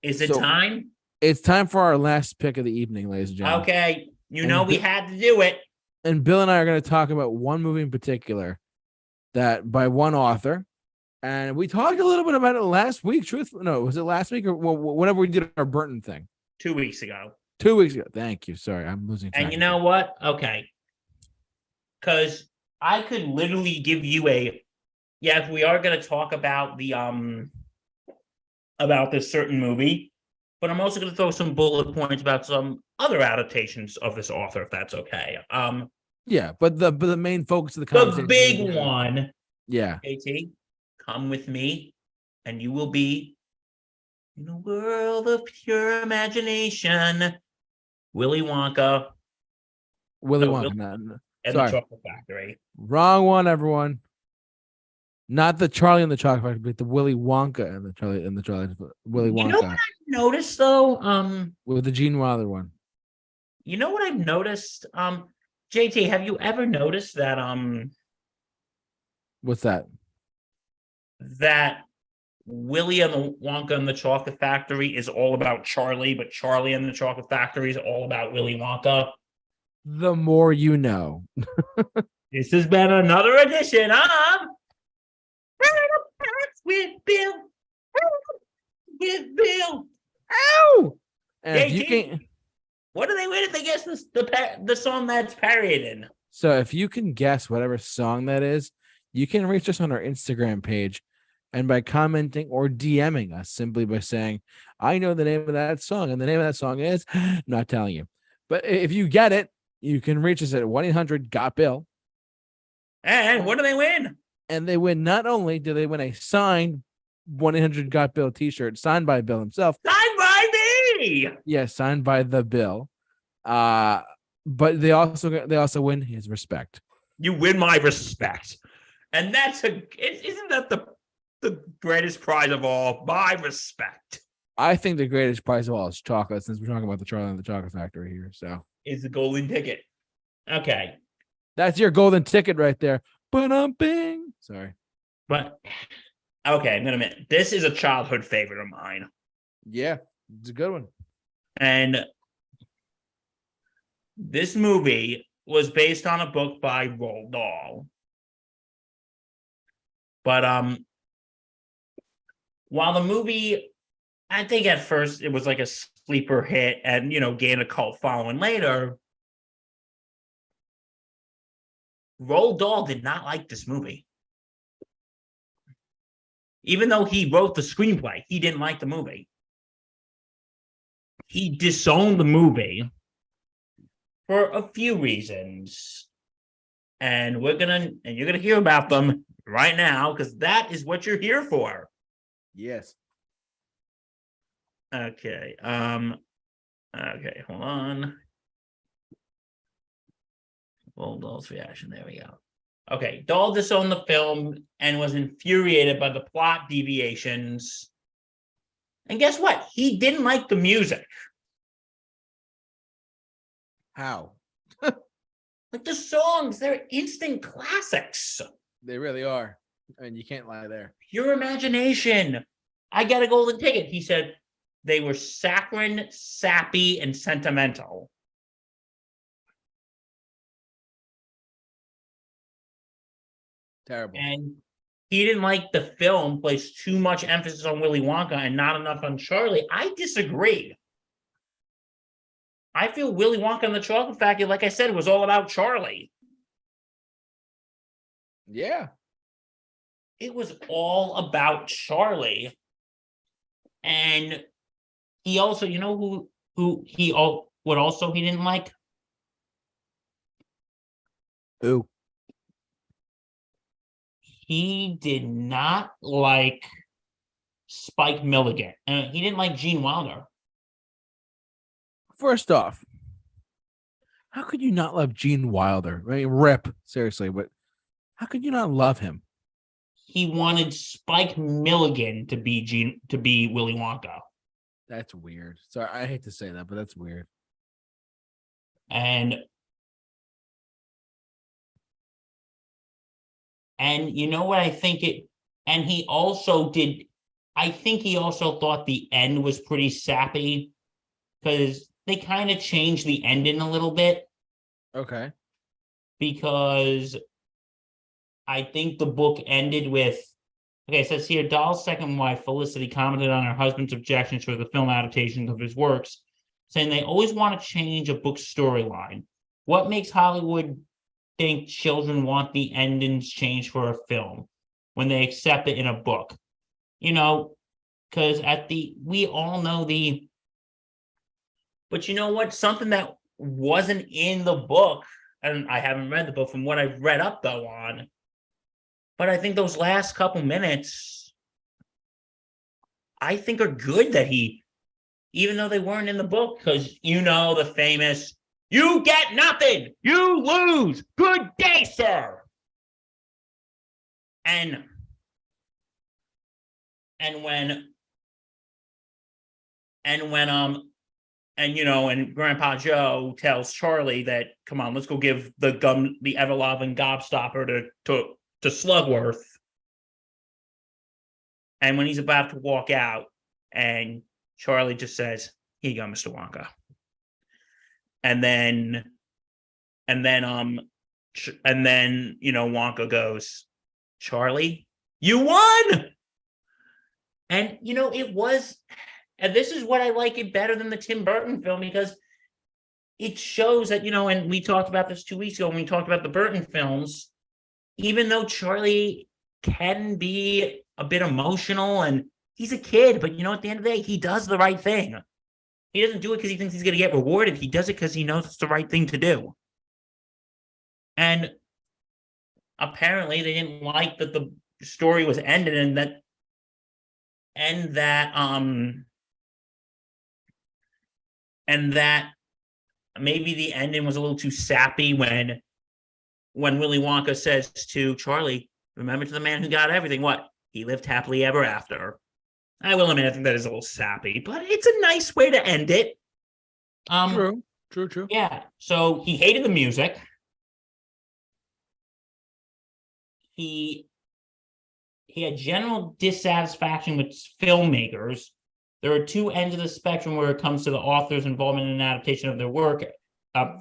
Is it time? It's time for our last pick of the evening, ladies and gentlemen. Okay, we had to do it. And Bill and I are going to talk about one movie in particular that by one author. And we talked a little bit about it last week. Was it last week or whenever we did our Burton thing? 2 weeks ago. 2 weeks ago. Thank you. Sorry, I'm losing track. And you know what? Okay. Because I could literally give you if we are going to talk about about this certain movie, but I'm also going to throw some bullet points about some other adaptations of this author, if that's okay. Yeah, but the main focus of the conversation, the big one. Yeah. JT, come with me, and you will be in a world of pure imagination. Willy Wonka. Willy Wonka. And the Chocolate Factory. Wrong one, everyone. Not the Charlie and the Chocolate Factory, but the Willy Wonka and the Willy Wonka. You know what I've noticed though? With the Gene Wilder one. You know what I've noticed? JT, have you ever noticed that what's that? That Willy and the Wonka and the Chocolate Factory is all about Charlie, but Charlie and the Chocolate Factory is all about Willy Wonka. The more you know. This has been another edition of with Bill. With Bill. Ow! And if you can, what do they win if they guess the song that's parodied in? So if you can guess whatever song that is, you can reach us on our Instagram page, and by commenting or DMing us simply by saying, I know the name of that song, and the name of that song is, I'm not telling you. But if you get it, you can reach us at 1-800-GOT-BILL. And what do they win? And they win, not only do they win a signed 1-800-GOT-BILL t-shirt signed by Bill himself. Signed by me! Yes, signed by the Bill. But they also win his respect. You win my respect. And isn't that the greatest prize of all? My respect. I think the greatest prize of all is chocolate, since we're talking about the Charlie and the Chocolate Factory here. So is the golden ticket. Okay. That's your golden ticket right there. Bing. Sorry. But okay, I'm gonna admit, this is a childhood favorite of mine. Yeah, it's a good one. And this movie was based on a book by Roald Dahl. But while the movie, I think at first it was like a sleeper hit and, gain a cult following later. Roald Dahl did not like this movie. Even though he wrote the screenplay, he didn't like the movie. He disowned the movie for a few reasons. And you're gonna hear about them right now, because that is what you're here for. Yes. Okay. Okay, hold on. Roald Dahl's reaction. There we go. Okay, Dahl disowned the film and was infuriated by the plot deviations. And guess what? He didn't like the music. How? Like the songs, they're instant classics. They really are. I mean, you can't lie there. Pure imagination. I got a golden ticket. He said they were saccharine, sappy, and sentimental. Terrible. And he didn't like the film placed too much emphasis on Willy Wonka and not enough on Charlie. I disagree. I feel Willy Wonka and the Chocolate Factory, like I said, was all about Charlie. Yeah. It was all about Charlie. And he also, who he didn't like? Who? He did not like Spike Milligan. He didn't like Gene Wilder. First off, how could you not love Gene Wilder? I mean, rip, seriously, but how could you not love him? He wanted Spike Milligan to be Willy Wonka. That's weird. Sorry, I hate to say that, but that's weird. And you know what I think and he also did, I think he also thought the end was pretty sappy, because they kind of changed the ending a little bit. Okay. Because I think the book ended with, okay, it says here, Dahl's second wife, Felicity, commented on her husband's objections for the film adaptations of his works, saying they always want to change a book's storyline. What makes Hollywood think children want the endings changed for a film when they accept it in a book? Because we all know but you know what? Something that wasn't in the book, and I haven't read the book from what I've read up though on, but I think those last couple minutes, I think are good that even though they weren't in the book, because the famous, "You get nothing, you lose, good day, sir." And Grandpa Joe tells Charlie that, come on, let's go give the ever-loving gobstopper to Slugworth. And when he's about to walk out, and Charlie just says, "Here you go, Mr. Wonka." And then Wonka goes, "Charlie, you won." And it was, and this is what I like it better than the Tim Burton film, because it shows that, and we talked about this 2 weeks ago when we talked about the Burton films, even though Charlie can be a bit emotional and he's a kid, but at the end of the day, he does the right thing. He doesn't do it because he thinks he's going to get rewarded. He does it because he knows it's the right thing to do. And apparently they didn't like that the story was ended and that maybe the ending was a little too sappy when Willy Wonka says to Charlie, "Remember to the man who got everything, what? He lived happily ever after." I will admit, I think that is a little sappy, but it's a nice way to end it. True. Yeah. So he hated the music. He had general dissatisfaction with filmmakers. There are two ends of the spectrum where it comes to the author's involvement in an adaptation of their work.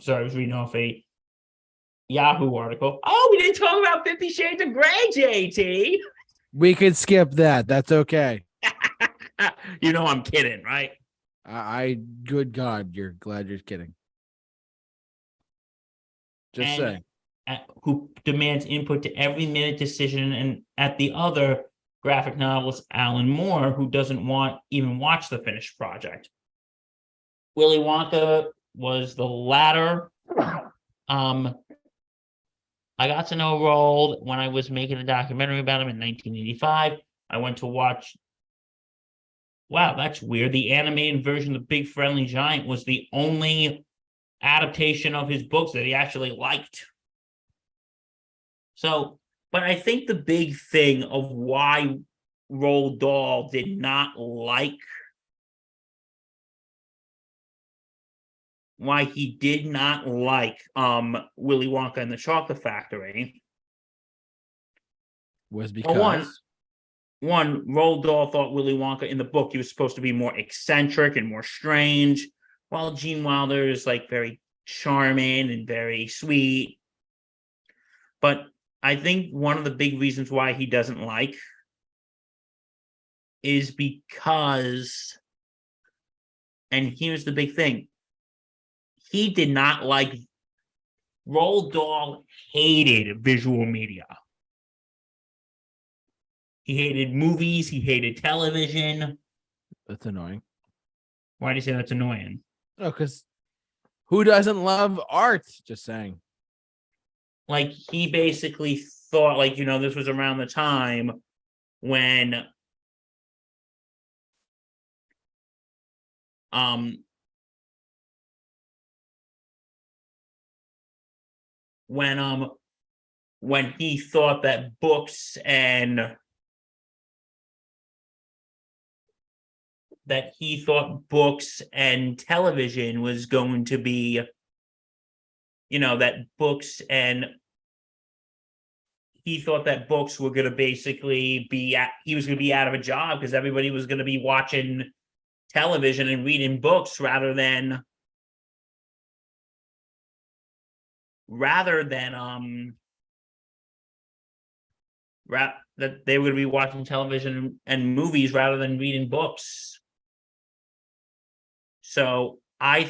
Sorry, I was reading off a Yahoo article. Oh, we didn't talk about 50 Shades of Grey, JT. We could skip that. That's okay. I'm kidding, right? Good God, you're glad you're kidding. Just and say. who demands input to every minute decision, and at the other graphic novelist Alan Moore, who doesn't want even watch the finished project. Willy Wonka was the latter. I got to know Roald when I was making a documentary about him in 1985. I went to watch. Wow, that's weird. The animated version of Big Friendly Giant was the only adaptation of his books that he actually liked. So, but I think the big thing of why Roald Dahl did not like, why he did not like Willy Wonka and the Chocolate Factory Was well, because one, Roald Dahl thought Willy Wonka in the book he was supposed to be more eccentric and more strange, while Gene Wilder is like very charming and very sweet. But I think one of the big reasons why he doesn't like is because, and here's the big thing, he did not like, Roald Dahl hated visual media. He hated movies. He hated television. that's annoying. Why do you say that's annoying? Oh, because who doesn't love art? Just saying. Like, he basically thought, like, this was around the time when when he thought that books and television was going to be, that books and he thought that books were going to basically he was going to be out of a job because everybody was going to be watching television and reading books rather than that they would be watching television and movies rather than reading books. So I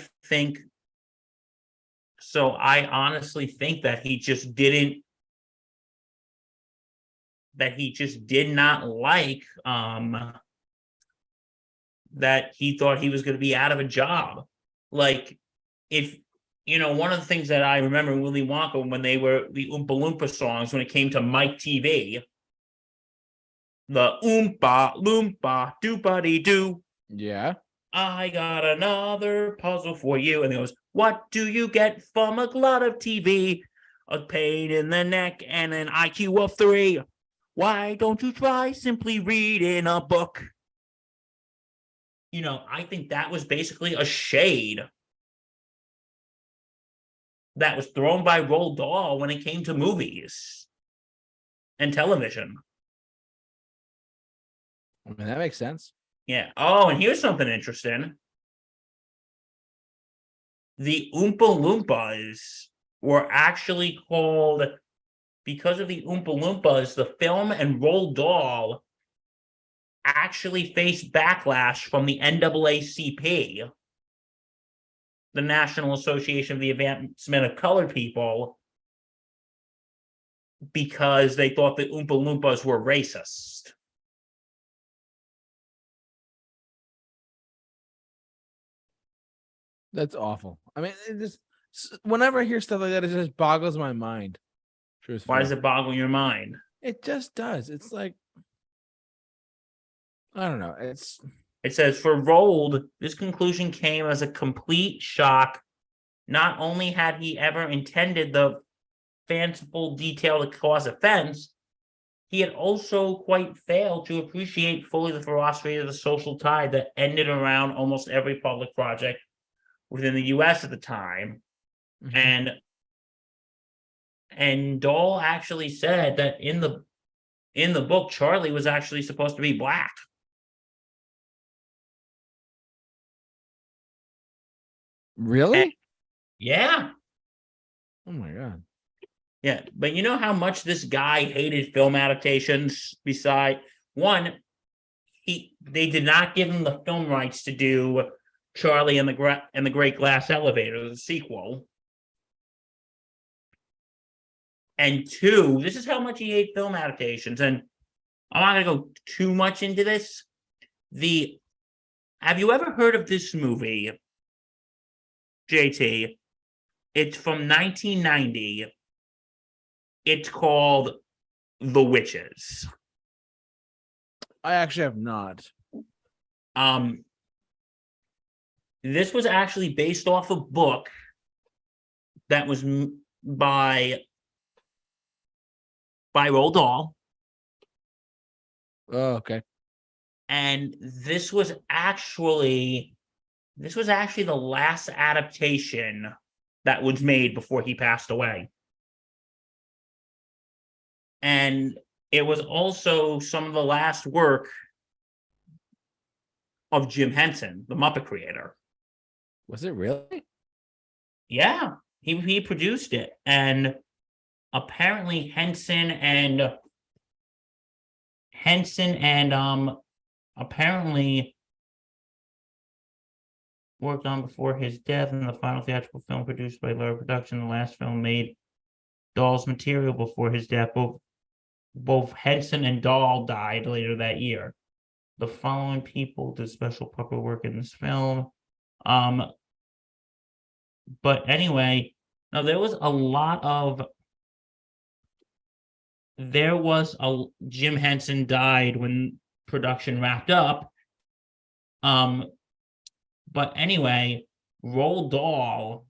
honestly think that he just did not like that he thought he was going to be out of a job. Like, if one of the things that I remember in Willy Wonka when they were the Oompa Loompa songs, when it came to Mike TV, the Oompa Loompa Doopity Doo. Yeah. I got another puzzle for you. And it goes, what do you get from a glut of TV? A pain in the neck and an IQ of 3. Why don't you try simply reading a book? I think that was basically a shade that was thrown by Roald Dahl when it came to movies and television. I mean, that makes sense. Yeah. Oh, and here's something interesting. The Oompa Loompas were actually called, because of the Oompa Loompas, the film and Roald Dahl actually faced backlash from the NAACP, the National Association of the Advancement of Colored People, because they thought the Oompa Loompas were racist. That's awful. I mean, it just, whenever I hear stuff like that, it just boggles my mind. Truthfully. Why does it boggle your mind? It just does. It's like, I don't know. It says, for Roald, this conclusion came as a complete shock. Not only had he ever intended the fanciful detail to cause offense, he had also quite failed to appreciate fully the ferocity of the social tide that ended around almost every public project within the U.S. at the time. Mm-hmm. And Dahl actually said that in the book, Charlie was actually supposed to be black. Really? And, yeah. Oh my God. Yeah, but you know how much this guy hated film adaptations? Besides, one, they did not give him the film rights to do Charlie and the Great Glass Elevator, the sequel. And 2, this is how much he hates film adaptations. And I'm not going to go too much into this. Have you ever heard of this movie, JT? It's from 1990. It's called The Witches. I actually have not. This was actually based off a book that was by Roald Dahl. Oh, okay. And this was actually the last adaptation that was made before he passed away. And it was also some of the last work of Jim Henson, the Muppet creator. Was it really? Yeah, he produced it. And apparently Henson and apparently worked on before his death in the final theatrical film produced by Lara Production. The last film made Dahl's material before his death. Both Henson and Dahl died later that year. The following people did special puppet work in this film. But anyway, now Jim Henson died when production wrapped up. But anyway, Roald Dahl,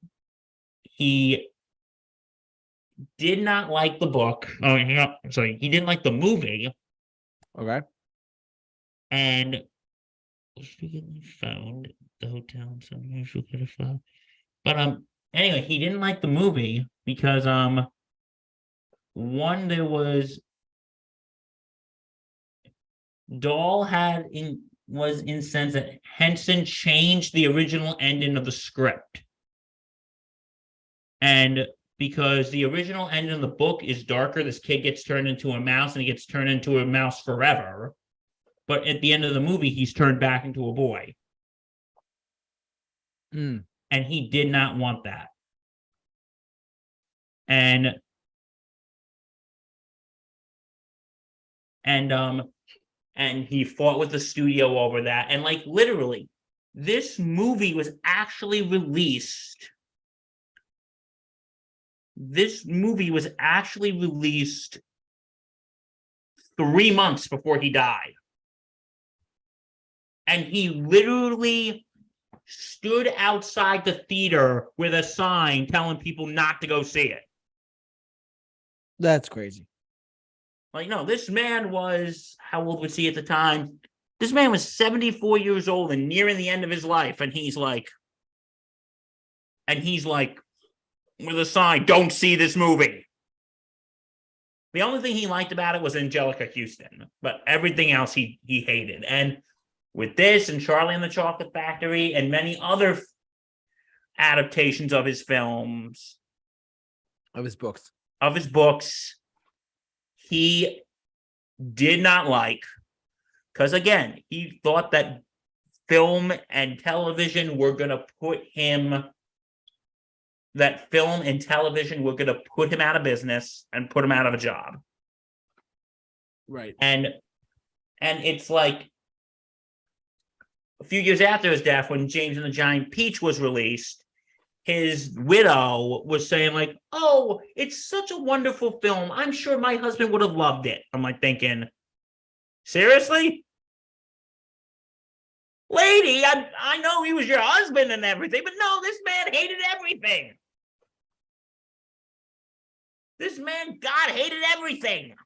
he did not like the book. He didn't like the movie. Okay. And found the hotel and some unusual kind of file. But anyway, he didn't like the movie because Dahl was incensed that Henson changed the original ending of the script. And because the original ending of the book is darker, this kid gets turned into a mouse and he gets turned into a mouse forever. But at the end of the movie, he's turned back into a boy. Mm. And he did not want that. And he fought with the studio over that. And like literally, this movie was actually released. This movie was actually released 3 months before he died. And he literally stood outside the theater with a sign telling people not to go see it. That's crazy. Like, no, this man was, how old was he at the time? This man was 74 years old and nearing the end of his life. And he's like, with a sign, don't see this movie. The only thing he liked about it was Angelica Houston, but everything else he hated. And with this and Charlie and the Chocolate Factory and many other adaptations of his films, of his books, he did not like, because again, he thought that film and television were going to put him out of business and put him out of a job. Right. And it's like a few years after his death, when James and the Giant Peach was released, his widow was saying like, oh, it's such a wonderful film. I'm sure my husband would have loved it. I'm like thinking, seriously? Lady, I know he was your husband and everything, but no, this man hated everything. This man, God, hated everything.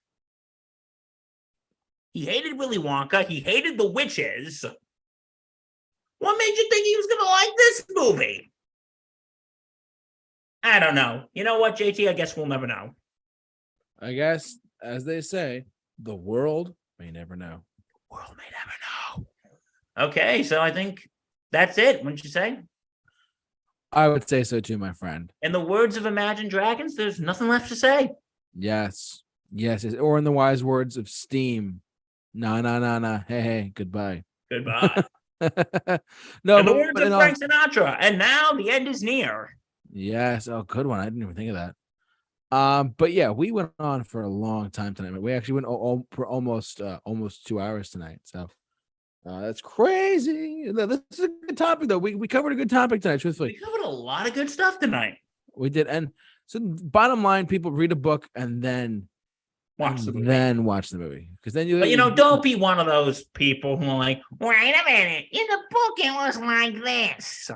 He hated Willy Wonka. He hated the witches. What made you think he was going to like this movie? I don't know. You know what, JT? I guess we'll never know. I guess, as they say, the world may never know. The world may never know. Okay, so I think that's it, wouldn't you say? I would say so too, my friend. In the words of Imagine Dragons, there's nothing left to say. Yes. Yes. Or in the wise words of Steam, nah, nah, nah, nah. Hey, hey, goodbye. Goodbye. No, In the words but of Frank Sinatra, and now the end is near. yes, oh, good one. I didn't even think of that. But yeah, we went on for a long time tonight. We actually went for almost 2 hours tonight. So that's crazy. This is a good topic, though. We covered a good topic tonight. We Truthfully, covered a lot of good stuff tonight. we did. And so, bottom line, people read a book and then Watch the movie. watch the movie, because then you. But don't be one of those people who are like, wait a minute, in the book it was like this.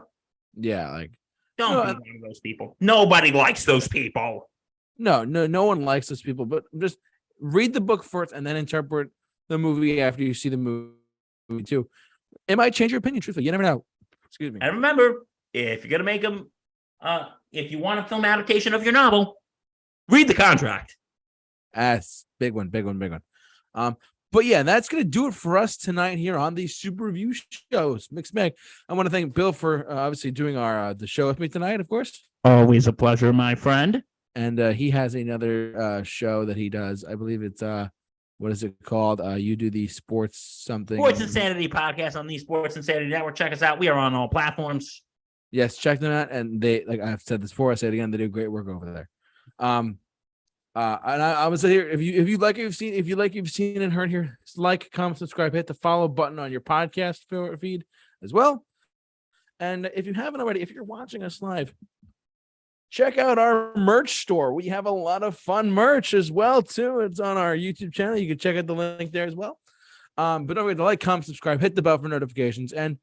Yeah, like don't be one of those people. Nobody likes those people. No one likes those people. But just read the book first and then interpret the movie after you see the movie too. It might change your opinion. Truthfully, you never know. Excuse me. And remember, if you're gonna make them, if you want a film adaptation of your novel, read the contract. That's big one. But yeah, that's gonna do it for us tonight here on the Super Review Shows. Mixed Mag. I want to thank Bill for obviously doing our the show with me tonight, of course. Always a pleasure, my friend. And he has another show that he does. I believe it's what is it called? You do the sports something. Sports Insanity podcast on the Sports Insanity Network. Check us out. We are on all platforms. Yes, check them out. And they, like I've said this before, I say it again, they do great work over there. And I would say here, if you like you've seen and heard here, like, comment, subscribe, hit the follow button on your podcast feed as well. And if you haven't already, if you're watching us live, check out our merch store. We have a lot of fun merch as well too. It's on our YouTube channel. You can check out the link there as well. But don't forget to like, comment, subscribe, hit the bell for notifications, and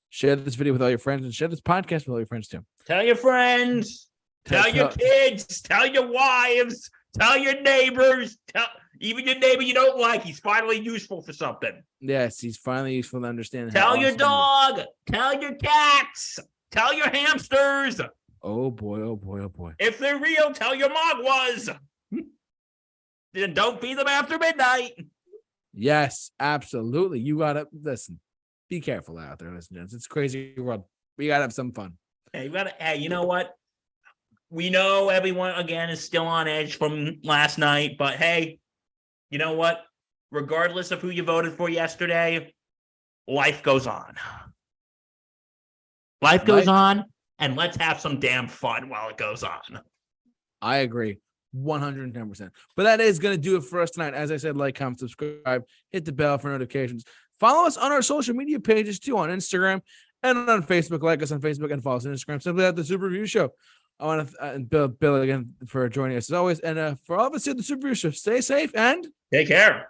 share this video with all your friends, and share this podcast with all your friends too. Tell your friends, tell your kids, tell your wives, tell your neighbors, tell even your neighbor you don't like. He's finally useful for something. Yes, he's finally useful to understand. Tell your dog, tell your cats, tell your hamsters. Oh boy. If they're real, tell your mogwas. Then don't feed them after midnight. Yes, absolutely. You gotta listen. Be careful out there, listeners. It's a crazy world. We gotta have some fun. Hey, you know what? We know everyone again is still on edge from last night, but hey, you know what? Regardless of who you voted for yesterday, life goes on. Life goes on. And let's have some damn fun while it goes on. I agree 110%. But that is going to do it for us tonight. As I said, like, comment, subscribe, hit the bell for notifications. Follow us on our social media pages too, on Instagram and on Facebook. Like us on Facebook and follow us on Instagram. Simply at the Super Review Show. I want to thank Bill again for joining us as always. And for all of us here at the Super Review Show, stay safe and take care.